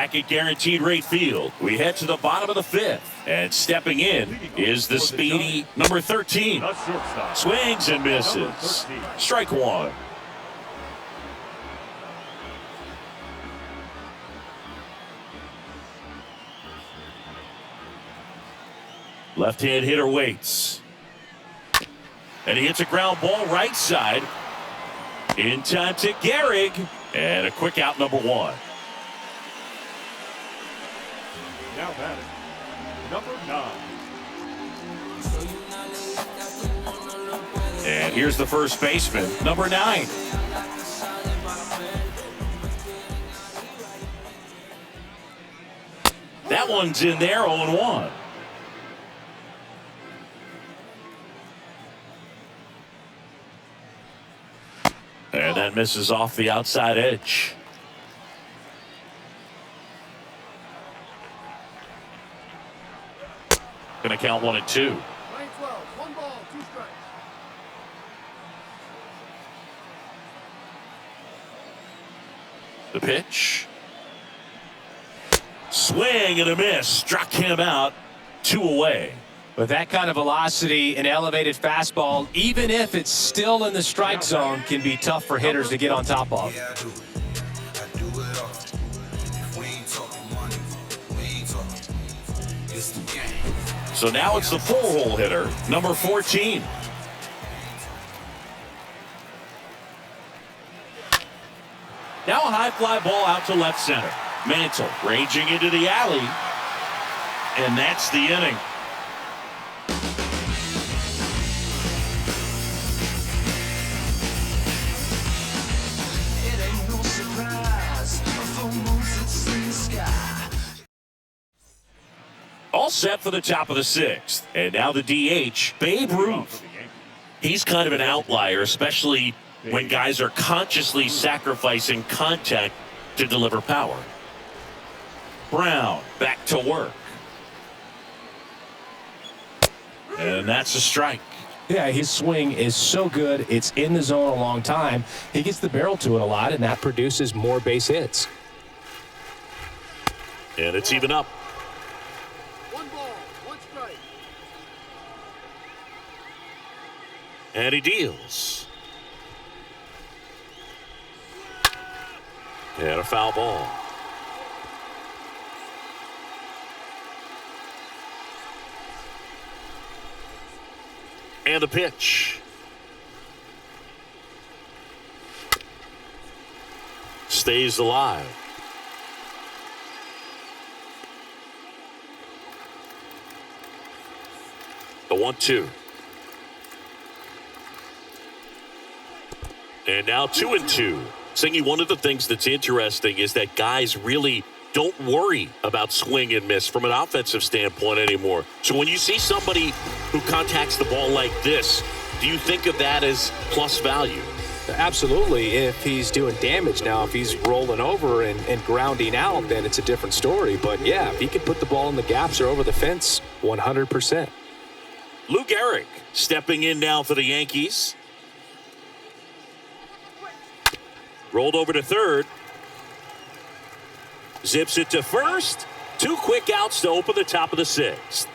Back at Guaranteed Rate Field, we head to the bottom of the fifth. And stepping in is the speedy number 13. The shortstop. Swings and misses. Strike one. Left-hand hitter waits. And he hits a ground ball right side. In time to Gehrig. And a quick out, number one. Now batting, number 9. And here's the first baseman, number 9. That one's in there, 0-1. And that misses off the outside edge. Going to count 1 and 2. Line 12, 1 ball, 2 strikes. The pitch. Swing and a miss. Struck him out. 2 away. With that kind of velocity, an elevated fastball, even if it's still in the strike zone, can be tough for hitters to get on top of. Yeah, I do. I do it all. If we ain't talking money, we ain't talking. It's the game. So now it's the full-hole hitter, number 14. Now a high fly ball out to left center. Mantle ranging into the alley. And that's the inning. It ain't no surprise. A full moon's it's in the sky. All set for the top of the 6th. And now the DH, Babe Ruth. He's kind of an outlier, especially when guys are consciously sacrificing contact to deliver power. Brown back to work. And that's a strike. Yeah, his swing is so good. It's in the zone a long time. He gets the barrel to it a lot, and that Produces more base hits. And it's even up. 1 ball, 1 strike. And he deals. And a foul ball. And the pitch. Stays alive. The 1-2. And now 2-2. Singy, one of the things that's interesting is that guys really don't worry about swing and miss from an offensive standpoint anymore. So when you see somebody who contacts the ball like this, do you think of that as plus value? Absolutely. If he's doing damage now, if he's rolling over and grounding out, then it's a different story. But yeah, if he can put the ball in the gaps or over the fence, 100%. Lou Gehrig stepping in now for the Yankees. Rolled over to third. Zips it to first. 2 quick outs to open the top of the 6th.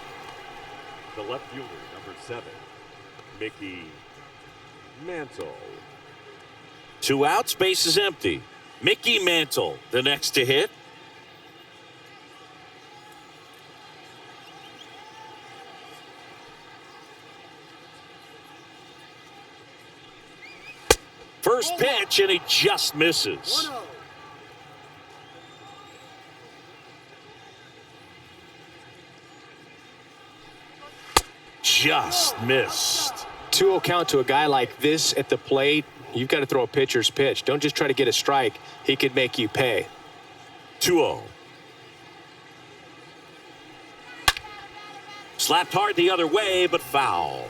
The left fielder, number 7, Mickey Mantle. 2 outs, base is empty. Mickey Mantle, the next to hit. First pitch, and he just misses. 1-0. Just missed. 2-0 count to a guy like this at the plate. You've got to throw a pitcher's pitch. Don't just try to get a strike. He could make you pay. 2-0. Slapped hard the other way, but foul.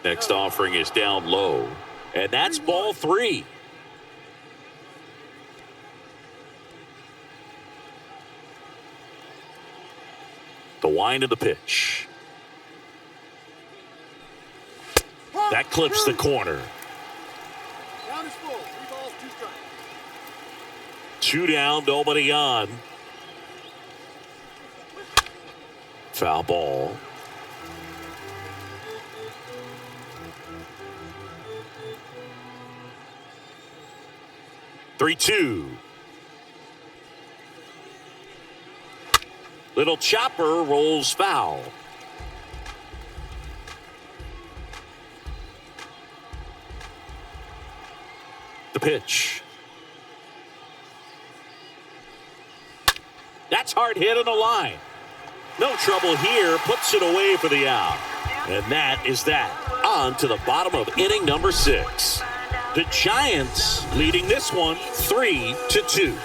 Next offering is down low, and that's ball 3. The wind of the pitch. That clips the corner. Count is full. 3 balls, 2 strikes. 2 down, nobody on. Foul ball. Three-two. Little chopper rolls foul. The pitch. That's hard hit on the line. No trouble here. Puts it away for the out. And that is that. On to the bottom of inning number 6. The Giants leading this one 3-2.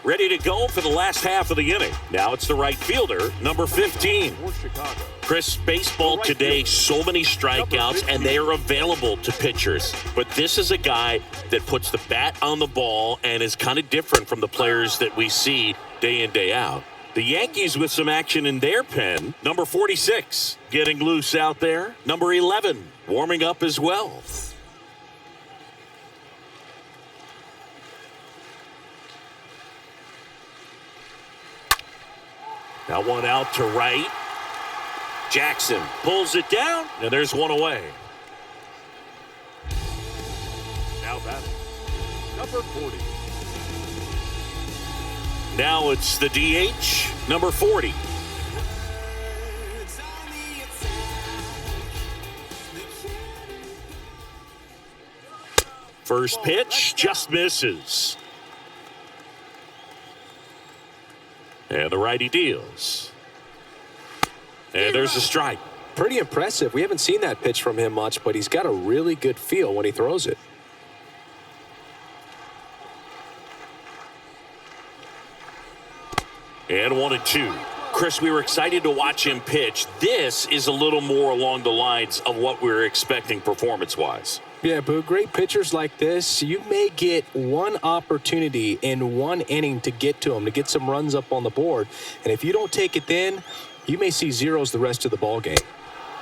Ready to go for the last half of the inning. Now it's the right fielder, number 15. Chris, baseball today, so many strikeouts, and they are available to pitchers. But this is a guy that puts the bat on the ball and is kind of different from the players that we see day in, day out. The Yankees with some action in their pen. Number 46 getting loose out there. Number 11 warming up as well. Now one out to right. Jackson pulls it down, and there's one away. Now batting, number 40. Now it's the DH, number 40. First pitch just misses. And the righty deals. And there's a strike. Pretty impressive. We haven't seen that pitch from him much, but he's got a really good feel when he throws it. And 1-2. Chris, we were excited to watch him pitch. This is a little more along the lines of what we were expecting performance-wise. Yeah, Boo, great pitchers like this, you may get one opportunity in one inning to get to them, to get some runs up on the board. And if you don't take it then, you may see zeros the rest of the ball game.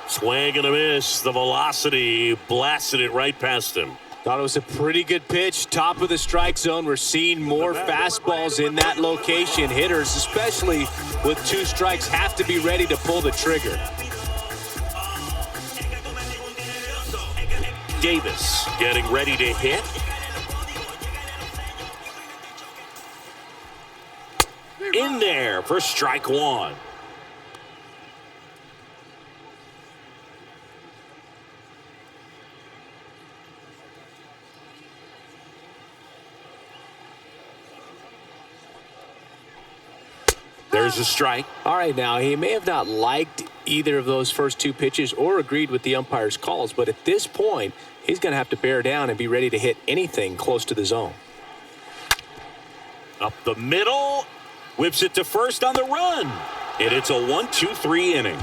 Swing and a miss. The velocity blasted it right past him. Thought it was a pretty good pitch. Top of the strike zone. We're seeing more fastballs in that location. Hitters, especially with 2 strikes, have to be ready to pull the trigger. Davis getting ready to hit. In there for strike 1. There's a strike. All right, now, he may have not liked either of those first 2 pitches or agreed with the umpire's calls, but at this point, he's going to have to bear down and be ready to hit anything close to the zone. Up the middle. Whips it to first on the run. And it's a 1-2-3 inning.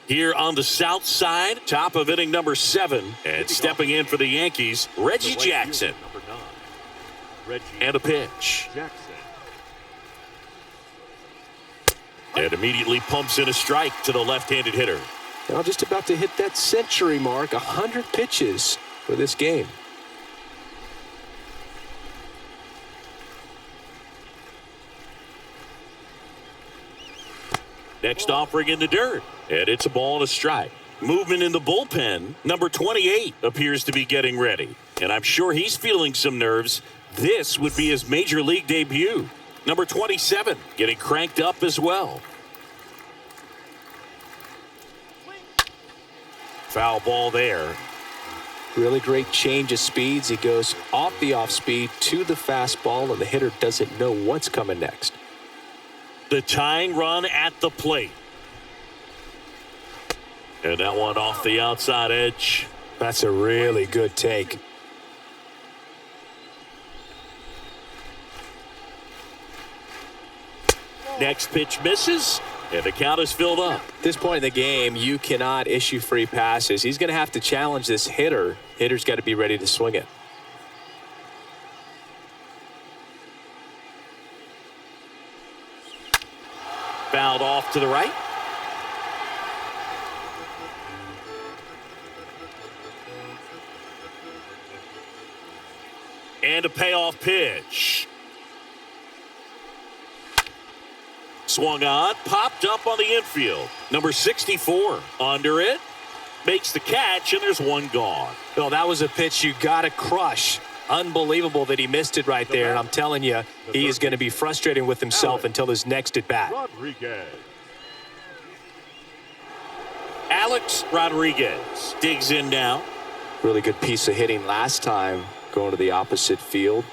Here on the south side, top of inning number 7. And stepping in for the Yankees, Reggie Jackson. And a pitch. And immediately pumps in a strike to the left-handed hitter. Now just about to hit that century mark, 100 pitches for this game. Next offering in the dirt. And it's a ball and a strike. Movement in the bullpen. Number 28 appears to be getting ready. And I'm sure he's feeling some nerves. This would be his major league debut. Number 27 getting cranked up as well. Foul ball there. Really great change of speeds. He goes off the off speed to the fastball, and the hitter doesn't know what's coming next. The tying run at the plate. And that one off the outside edge. That's a really good take. Next pitch misses, and the count is filled up. At this point in the game, you cannot issue free passes. He's going to have to challenge this hitter. Hitter's got to be ready to swing it. Fouled off to the right. And a payoff pitch. Swung on, popped up on the infield. Number 64 under it. Makes the catch, and there's one gone. Well, that was a pitch you got to crush. Unbelievable that he missed it right there. And I'm telling you, he is going to be frustrated with himself until his next at bat. Alex Rodriguez digs in now. Really good piece of hitting last time, going to the opposite field.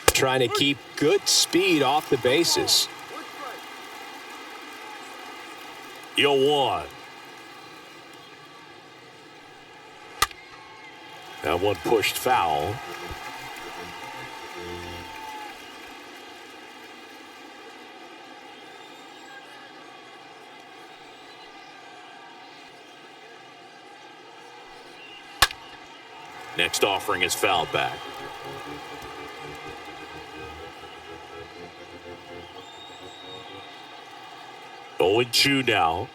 Trying to keep good speed off the bases. 0-1. That one pushed foul. Next offering is fouled back. Oh, 2 now.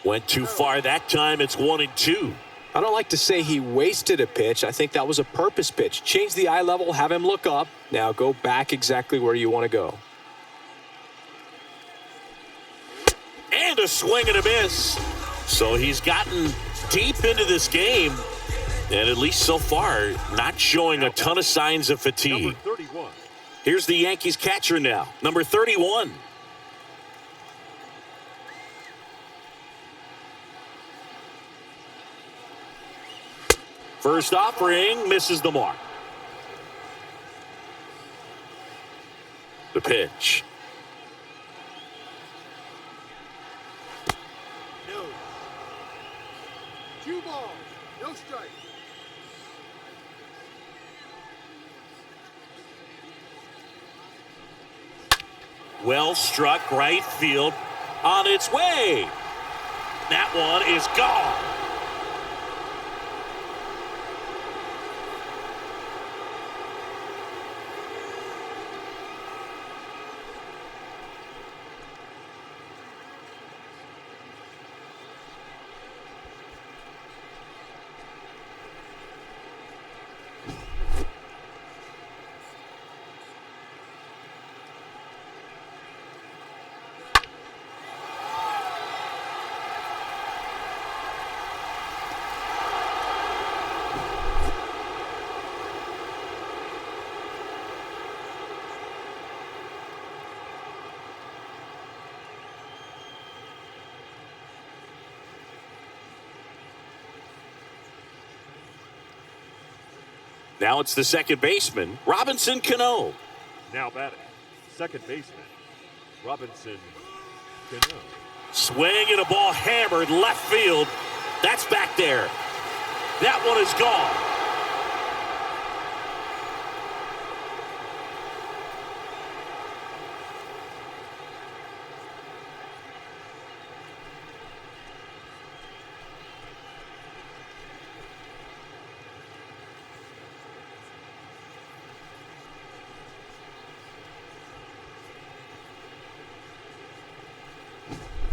Went too far that time. It's 1-2. I don't like to say he wasted a pitch. I think that was a purpose pitch. Change the eye level, have him look up. Now go back exactly where you want to go. And a swing and a miss. So he's gotten deep into this game, and at least so far, not showing a ton of signs of fatigue. Here's the Yankees catcher now, number 31. First offering misses the mark. The pitch. No. 2 balls, no strike. Well struck right field on its way. That one is gone. Now it's the second baseman, Robinson Cano. Now batting, second baseman, Robinson Cano. Swing and a ball hammered left field. That's back there. That one is gone.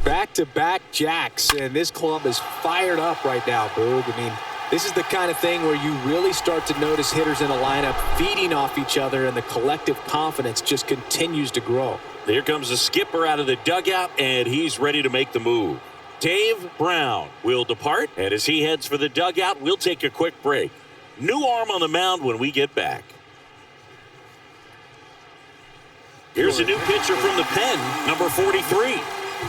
Back-to-back jacks, and this club is fired up right now, Boog. I mean, this is the kind of thing where you really start to notice hitters in a lineup feeding off each other, and the collective confidence just continues to grow. Here comes the skipper out of the dugout, and he's ready to make the move. Dave Brown will depart, and as he heads for the dugout, we'll take a quick break. New arm on the mound when we get back. Here's a new pitcher from the pen, number 43.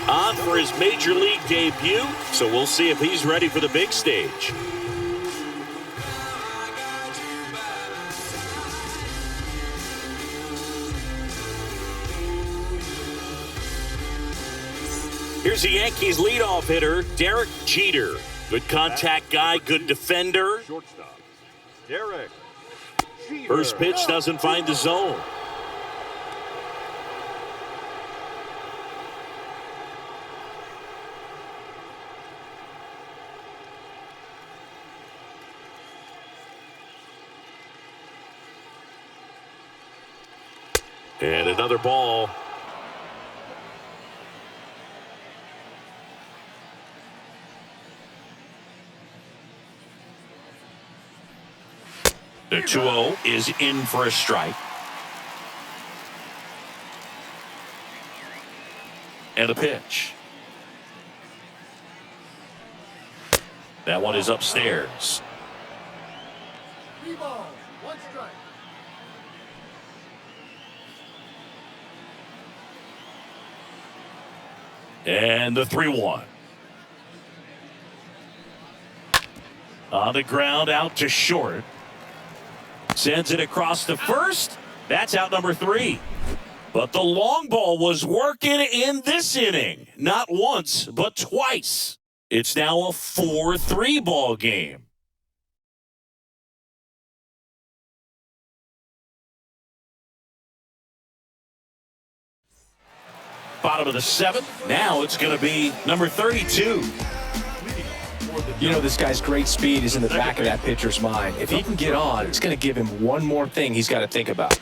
On for his major league debut, so we'll see if he's ready for the big stage. Here's the Yankees leadoff hitter, Derek Jeter. Good contact guy, good defender. Shortstop, Derek Jeter. First pitch doesn't find the zone. And another ball. The 2-0 is in for a strike. And a pitch. That one is upstairs. 3 balls, 1 strike. And the 3-1. On the ground, out to short. Sends it across to first. That's out number 3. But the long ball was working in this inning. Not once, but twice. It's now a 4-3 ball game. Bottom of the 7th. Now it's going to be number 32. You know, this guy's great speed is in the back of that pitcher's mind. If he can get on, it's going to give him one more thing he's got to think about.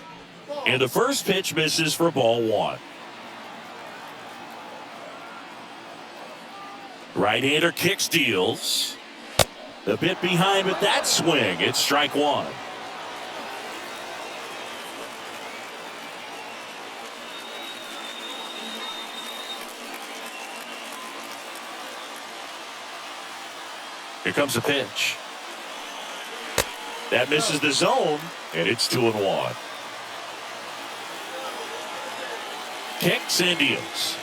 And the first pitch misses for ball 1. Right-hander kicks, deals. The bit behind with that swing. It's strike 1. Here comes the pitch. That misses the zone, and it's 2-1. Kicks and deals.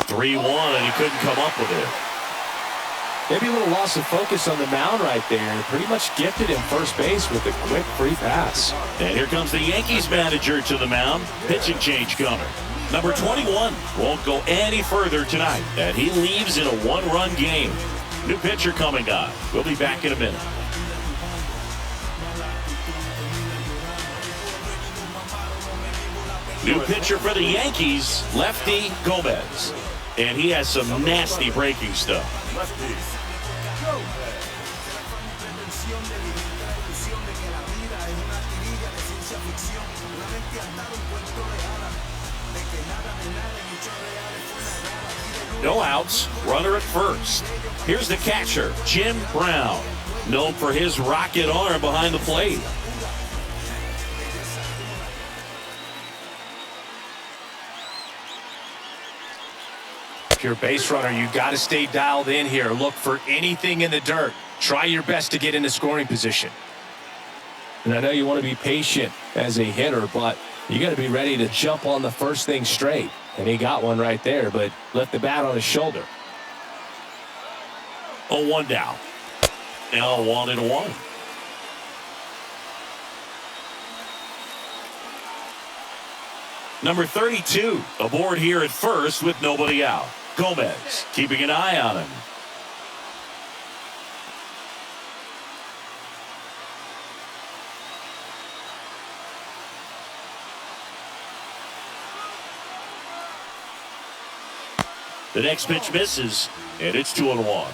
Three-1, and he couldn't come up with it. Maybe a little loss of focus on the mound right there. Pretty much gifted him first base with a quick free pass. And here comes the Yankees manager to the mound. Pitching change coming. Number 21 won't go any further tonight, and he leaves in a 1-run game. New pitcher coming on. We'll be back in a minute. New pitcher for the Yankees, lefty Clemens. And he has some nasty breaking stuff. No outs, runner at first. Here's the catcher, Jim Brown, known for his rocket arm behind the plate. If you're a base runner, you got to stay dialed in here. Look for anything in the dirt. Try your best to get into scoring position. And I know you want to be patient as a hitter, but you got to be ready to jump on the first thing straight. And he got one right there, but left the bat on his shoulder. 0-1 down. Now 1-1. Number 32 aboard here at first with nobody out. Gomez keeping an eye on him. The next pitch misses, and it's 2-1.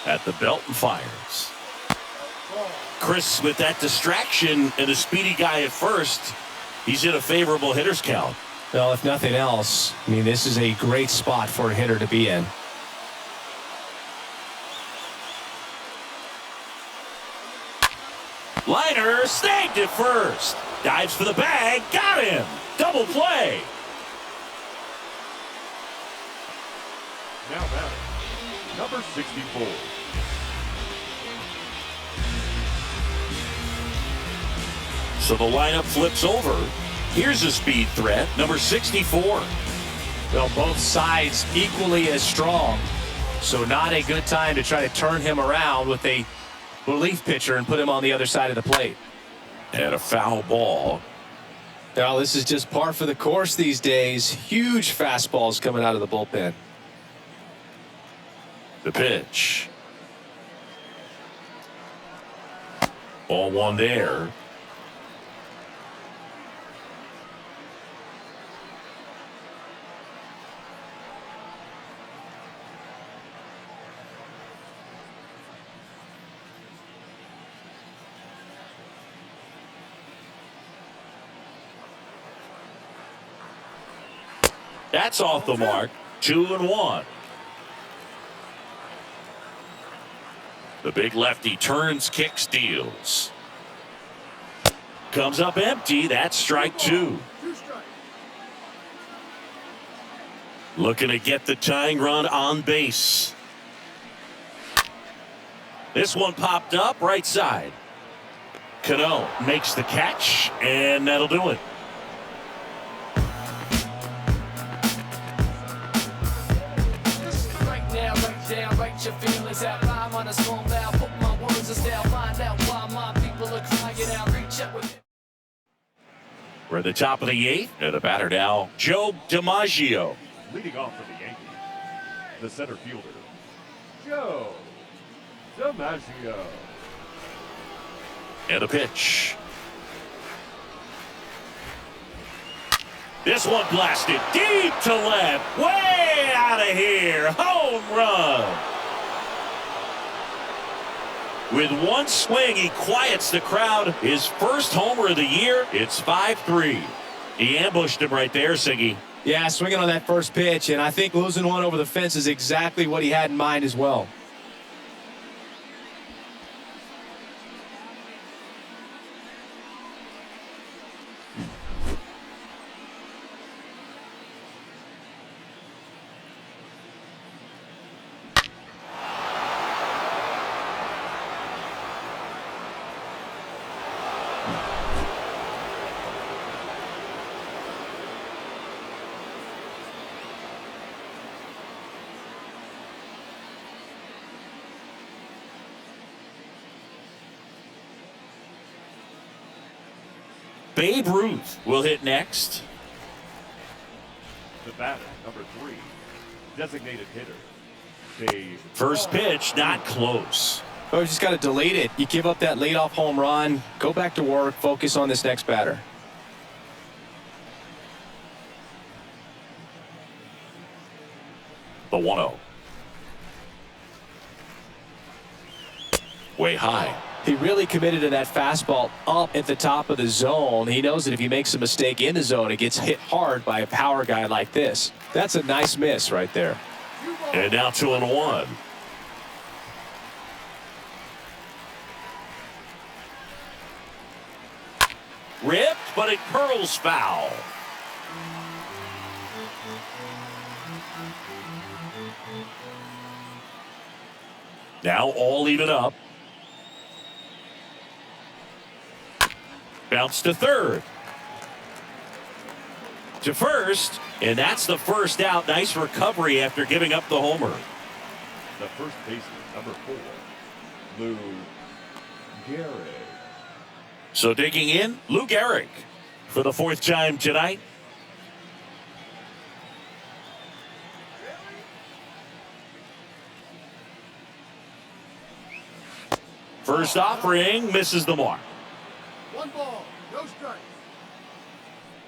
At the belt and fires. Chris with that distraction and a speedy guy at first. He's in a favorable hitter's count. Well, if nothing else, I mean, this is a great spot for a hitter to be in. Liner snagged it first. Dives for the bag. Got him. Double play. Now batting, number 64. So the lineup flips over. Here's a speed threat, number 64. Well, both sides equally as strong. So not a good time to try to turn him around with a relief pitcher and put him on the other side of the plate. And a foul ball. Now, this is just par for the course these days. Huge fastballs coming out of the bullpen. The pitch. Ball one there. That's off the mark. 2-1. The big lefty turns, kicks, deals. Comes up empty. That's strike 2. Looking to get the tying run on base. This one popped up right side. Cano makes the catch, and that'll do it. Write your feelings out, rhyme on a song now, put my words in style, find out why my people are crying out, reach out with it. We're at the top of the 8th, and the batter now, Joe DiMaggio. Leading off for the Yankees, the center fielder, Joe DiMaggio. And a pitch. This one blasted deep to left, way out of here, home run. With one swing, he quiets the crowd. His first homer of the year. It's 5-3. He ambushed him right there, Siggy. Yeah, swinging on that first pitch, and I think losing one over the fence is exactly what he had in mind as well. Babe Ruth will hit next. The batter, number 3, designated hitter, Babe. First pitch, not close. Oh, you just got to delete it. You give up that leadoff home run, go back to work, focus on this next batter. The 1-0. Way high. He really committed to that fastball up at the top of the zone. He knows that if he makes a mistake in the zone, it gets hit hard by a power guy like this. That's a nice miss right there. And now 2-1. Ripped, but it curls foul. Now all even up. Bounce to third. To first, and that's the first out. Nice recovery after giving up the homer. The first baseman, number 4, Lou Gehrig. So digging in, Lou Gehrig for the 4th time tonight. First offering misses the mark. 1 ball, no strike.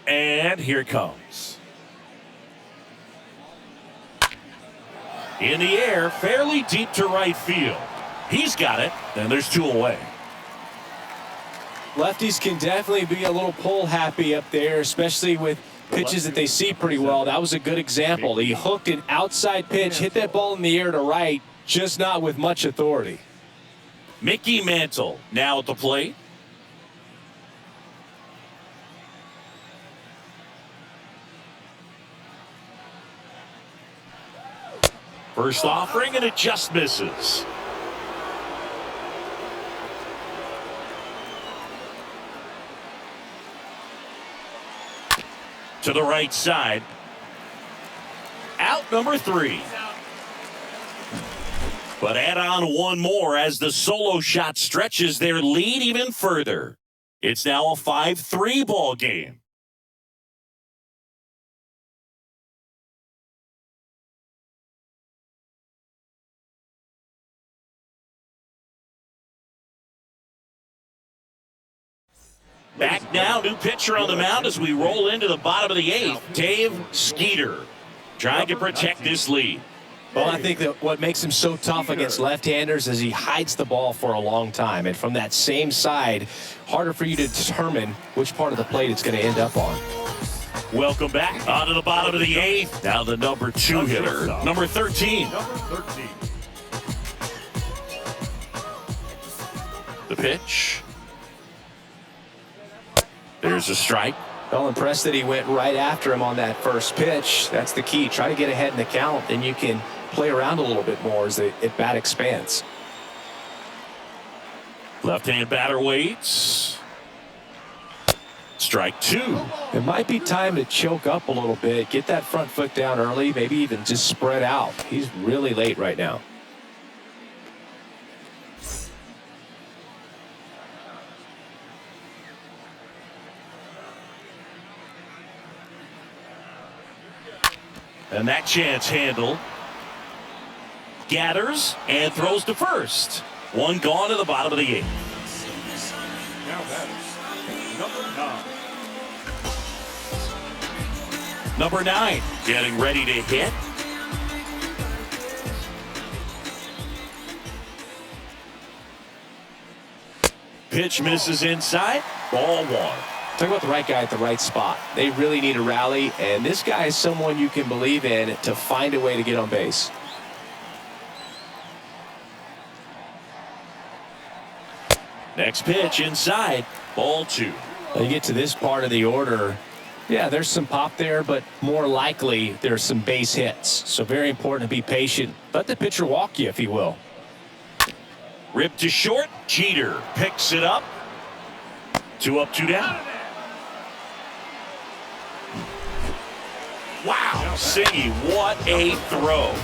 And here it comes. In the air, fairly deep to right field. He's got it, and there's 2 away. Lefties can definitely be a little pull happy up there, especially with pitches that they see pretty well. That was a good example. He hooked an outside pitch, hit that ball in the air to right, just not with much authority. Mickey Mantle now at the plate. First offering, and it just misses. To the right side. number 3. But add on one more as the solo shot stretches their lead even further. It's now a 5-3 ball game. Back now, new pitcher on the mound as we roll into the bottom of the 8th. Dave Skeeter trying to protect this lead. Well, I think that what makes him so tough against left-handers is he hides the ball for a long time. And from that same side, harder for you to determine which part of the plate it's going to end up on. Welcome back onto the bottom of the 8th. Now the number 2 hitter, number 13. The pitch. There's a strike. Well, impressed that he went right after him on that first pitch. That's the key. Try to get ahead in the count, and you can play around a little bit more as the at-bat expands. Left-hand batter waits. Strike 2. It might be time to choke up a little bit, get that front foot down early, maybe even just spread out. He's really late right now. And that chance handled. Gathers and throws to first. One gone to the bottom of the 8th. Now batters, number 9. Number 9 getting ready to hit. Pitch misses inside. Ball 1. Talk about the right guy at the right spot. They really need a rally, and this guy is someone you can believe in to find a way to get on base. Next pitch inside. Ball 2. Now you get to this part of the order. Yeah, there's some pop there, but more likely there's some base hits. So very important to be patient. Let the pitcher walk you if he will. Ripped to short. Jeter picks it up. 2 up, 2 down. Wow, Siggy, what a throw.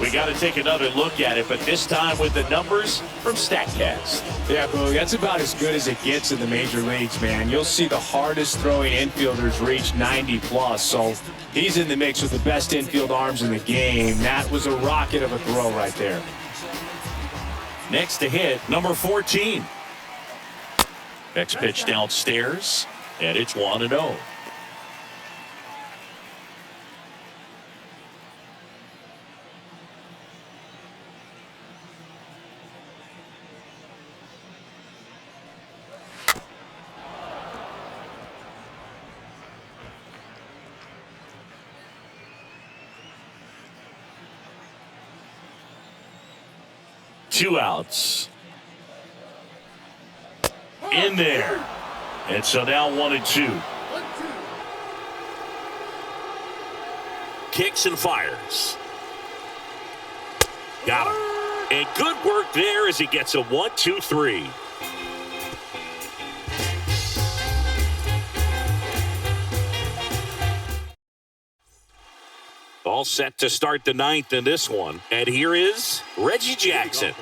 We got to take another look at it, but this time with the numbers from StatCast. Yeah, Boo, that's about as good as it gets in the major leagues, man. You'll see the hardest throwing infielders reach 90+, so he's in the mix with the best infield arms in the game. That was a rocket of a throw right there. Next to hit, number 14. Next pitch downstairs, and it's 1-0. Two outs. In there. And so now 1-2. Kicks and fires. Got him. And good work there as he gets a 1-2-3. All set to start the 9th in this one. And here is Reggie Jackson.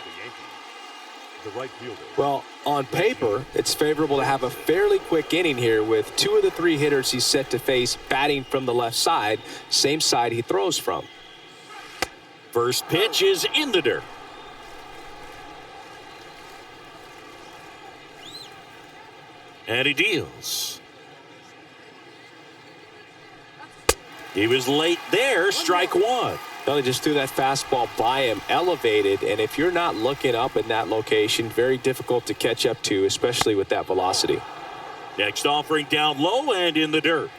The right fielder. Well, on paper, it's favorable to have a fairly quick inning here with 2 of the 3 hitters he's set to face batting from the left side, same side he throws from. First pitch is in the dirt. And he deals. He was late there, strike 1. Well, he just threw that fastball by him, elevated, and if you're not looking up in that location, very difficult to catch up to, especially with that velocity. Next offering down low and in the dirt.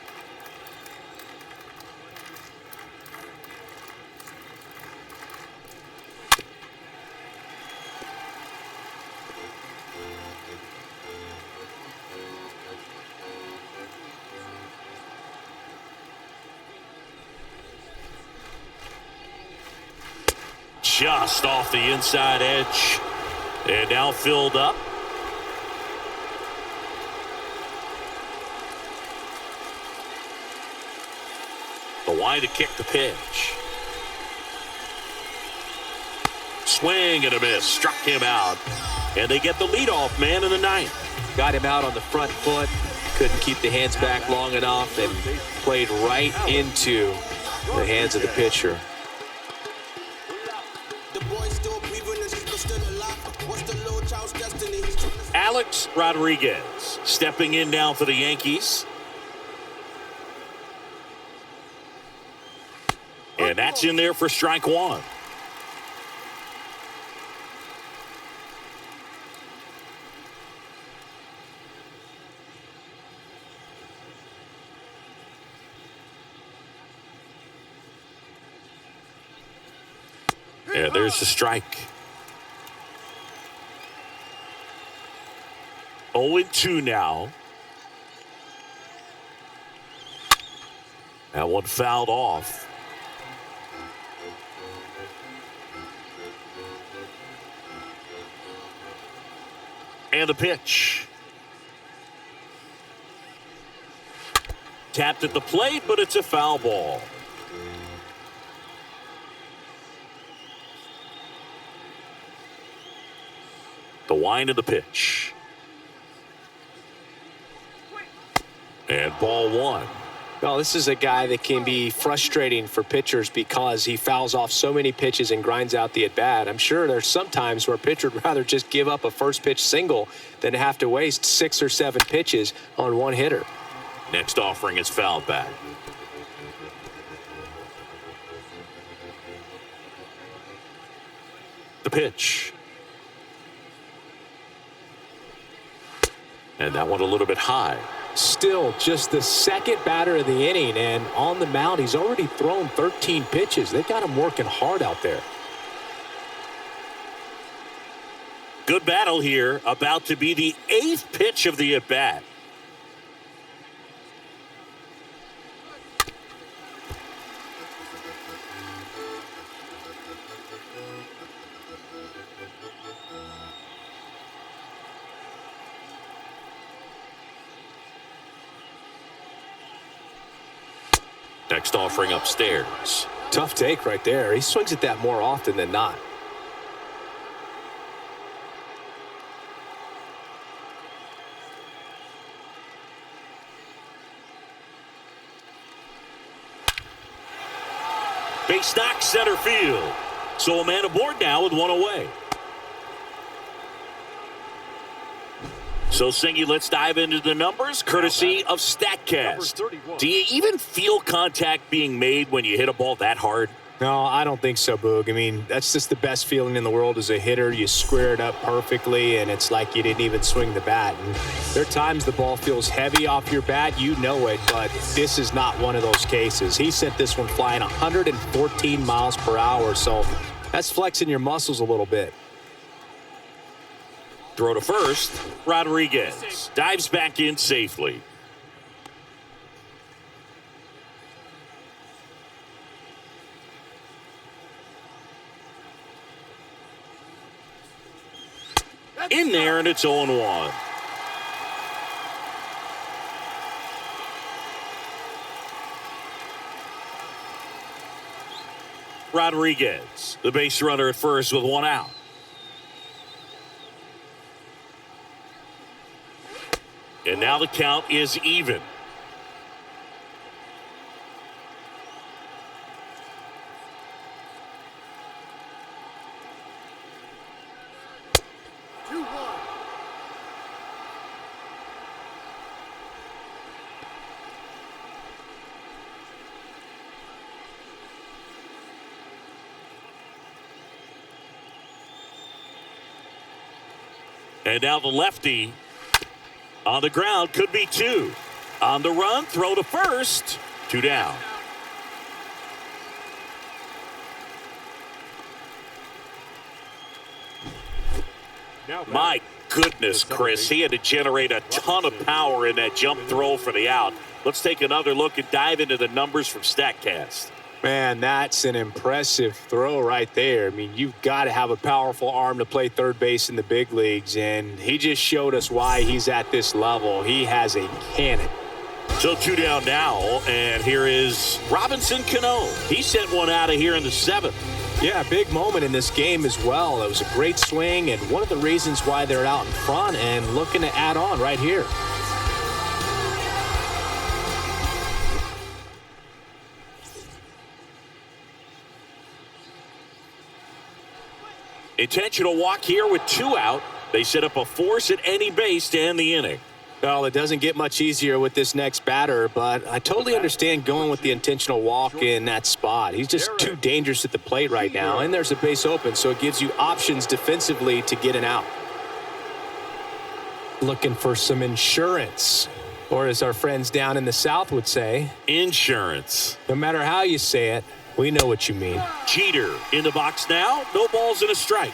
Just off the inside edge. And now filled up. The line to kick the pitch. swing and a miss. Struck him out. And they get the leadoff man in the ninth. Got him out on the front foot. Couldn't keep the hands back long enough and played right into the hands of the pitcher. Alex Rodriguez stepping in now for the Yankees. And that's in there for strike one. Yeah, there's the strike. 0-2 now. That one fouled off. And the pitch. Tapped at the plate, but it's a foul ball. The wind of the pitch. And ball one. Well, this is a guy that can be frustrating for pitchers because he fouls off so many pitches and grinds out the at-bat. I'm sure there's some times where a pitcher would rather just give up a first pitch single than have to waste 6 or 7 pitches on one hitter. Next offering is fouled back. The pitch. And that one a little bit high. Still just the second batter of the inning, and on the mound, he's already thrown 13 pitches. They got him working hard out there. Good battle here, about to be the 8th pitch of the at-bat. Next offering upstairs. Tough take right there. He swings at that more often than not. Base knock center field. So a man aboard now with one away. So, Singy, let's dive into the numbers, courtesy of StatCast. Do you even feel contact being made when you hit a ball that hard? No, I don't think so, Boog. I mean, that's just the best feeling in the world as a hitter. You square it up perfectly, and it's like you didn't even swing the bat. And there are times the ball feels heavy off your bat. You know it, but this is not one of those cases. He sent this one flying 114 miles per hour, so that's flexing your muscles a little bit. Throw to first. Rodriguez dives back in safely. In there, and it's 0-1. Rodriguez, the base runner at first with one out. And now the count is even. And now the lefty on the ground, could be 2. On the run, throw to first. 2 down. My goodness, Chris, he had to generate a ton of power in that jump throw for the out. Let's take another look and dive into the numbers from StatCast. Man, that's an impressive throw right there. I mean, you've got to have a powerful arm to play third base in the big leagues, and he just showed us why he's at this level. He has a cannon. So 2 down now, and here is Robinson Cano. He sent one out of here in the 7th. Yeah, big moment in this game as well. It was a great swing, and one of the reasons why they're out in front and looking to add on right here. Intentional walk here with 2 out. They set up a force at any base to end the inning. Well, it doesn't get much easier with this next batter, but I totally understand going with the intentional walk in that spot. He's just too dangerous at the plate right now, and there's a base open, so it gives you options defensively to get an out. Looking for some insurance, or as our friends down in the South would say, insurance. No matter how you say it, we know what you mean. Jeter in the box now. No balls and a strike.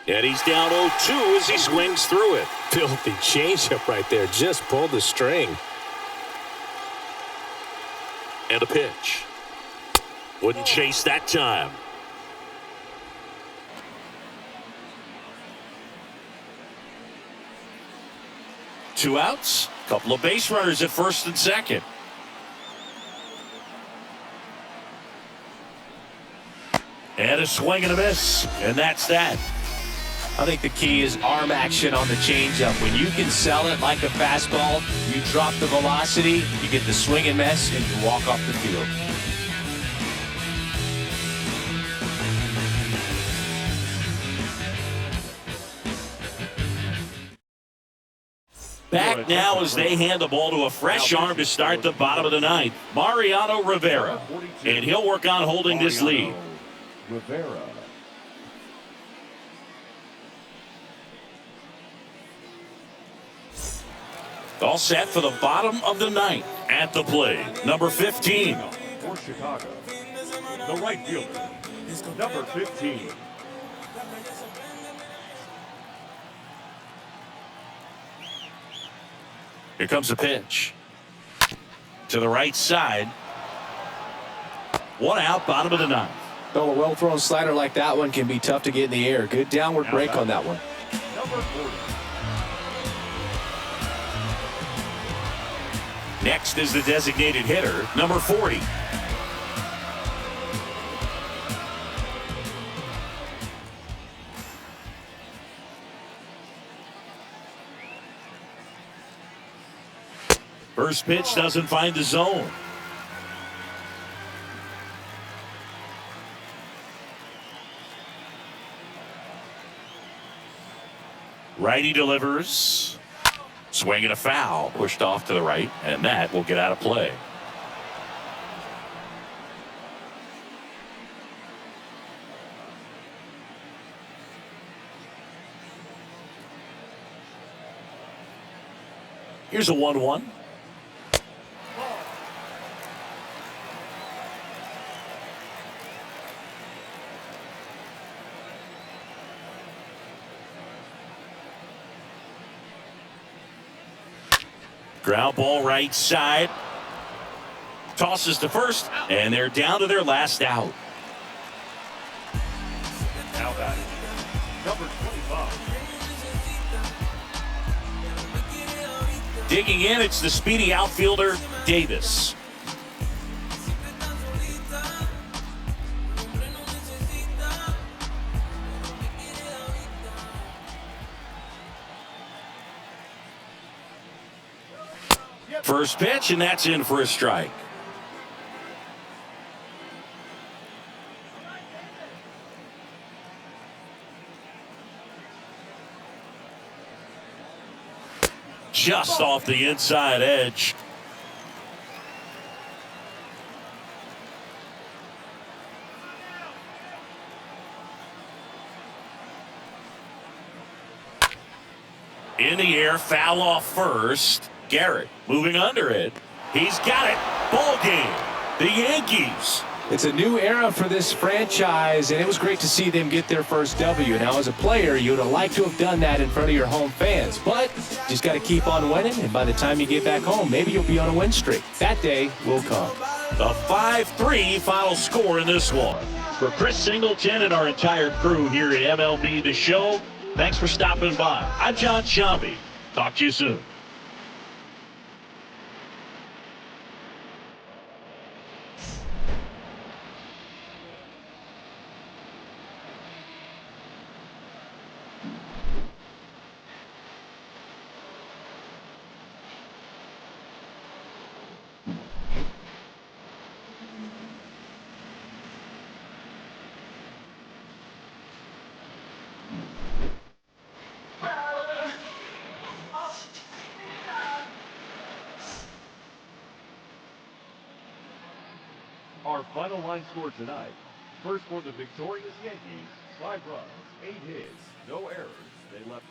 And he's down 0-2 as he swings through it. Filthy changeup right there. Just pulled the string. And a pitch. Wouldn't chase that time. Two outs. Couple of base runners at first and second. And a swing and a miss. And that's that. I think the key is arm action on the changeup. When you can sell it like a fastball, you drop the velocity, you get the swing and miss, and you walk off the field. Back now as they hand the ball to a fresh arm to start the bottom of the ninth, Mariano Rivera. And he'll work on holding this lead. Rivera. All set for the bottom of the ninth. At the plate, number 15. For Chicago, the right fielder, number 15. Here comes a pitch. To the right side. 1 out, bottom of the ninth. Well, a well-thrown slider like that one can be tough to get in the air. Good downward break on that one. Number 40. Next is the designated hitter, number 40. First pitch doesn't find the zone. Righty delivers. Swing and a foul, pushed off to the right, and that will get out of play. Here's a 1-1. Ground ball right side. Tosses to first, and they're down to their last out. Now batting, number 25. Digging in, it's the speedy outfielder, Davis. First pitch, and that's in for a strike. Just off the inside edge. In the air, foul off first. Garrett moving under it. He's got it. Ball game. The Yankees. It's a new era for this franchise, and it was great to see them get their first W. Now, as a player, you would have liked to have done that in front of your home fans, but just got to keep on winning, and by the time you get back home, maybe you'll be on a win streak. That day will come. A 5-3 final score in this one. For Chris Singleton and our entire crew here at MLB The Show, thanks for stopping by. I'm John Shambi. Talk to you soon. Our final line score tonight. First for the victorious Yankees, 5 runs, 8 hits, no errors. They left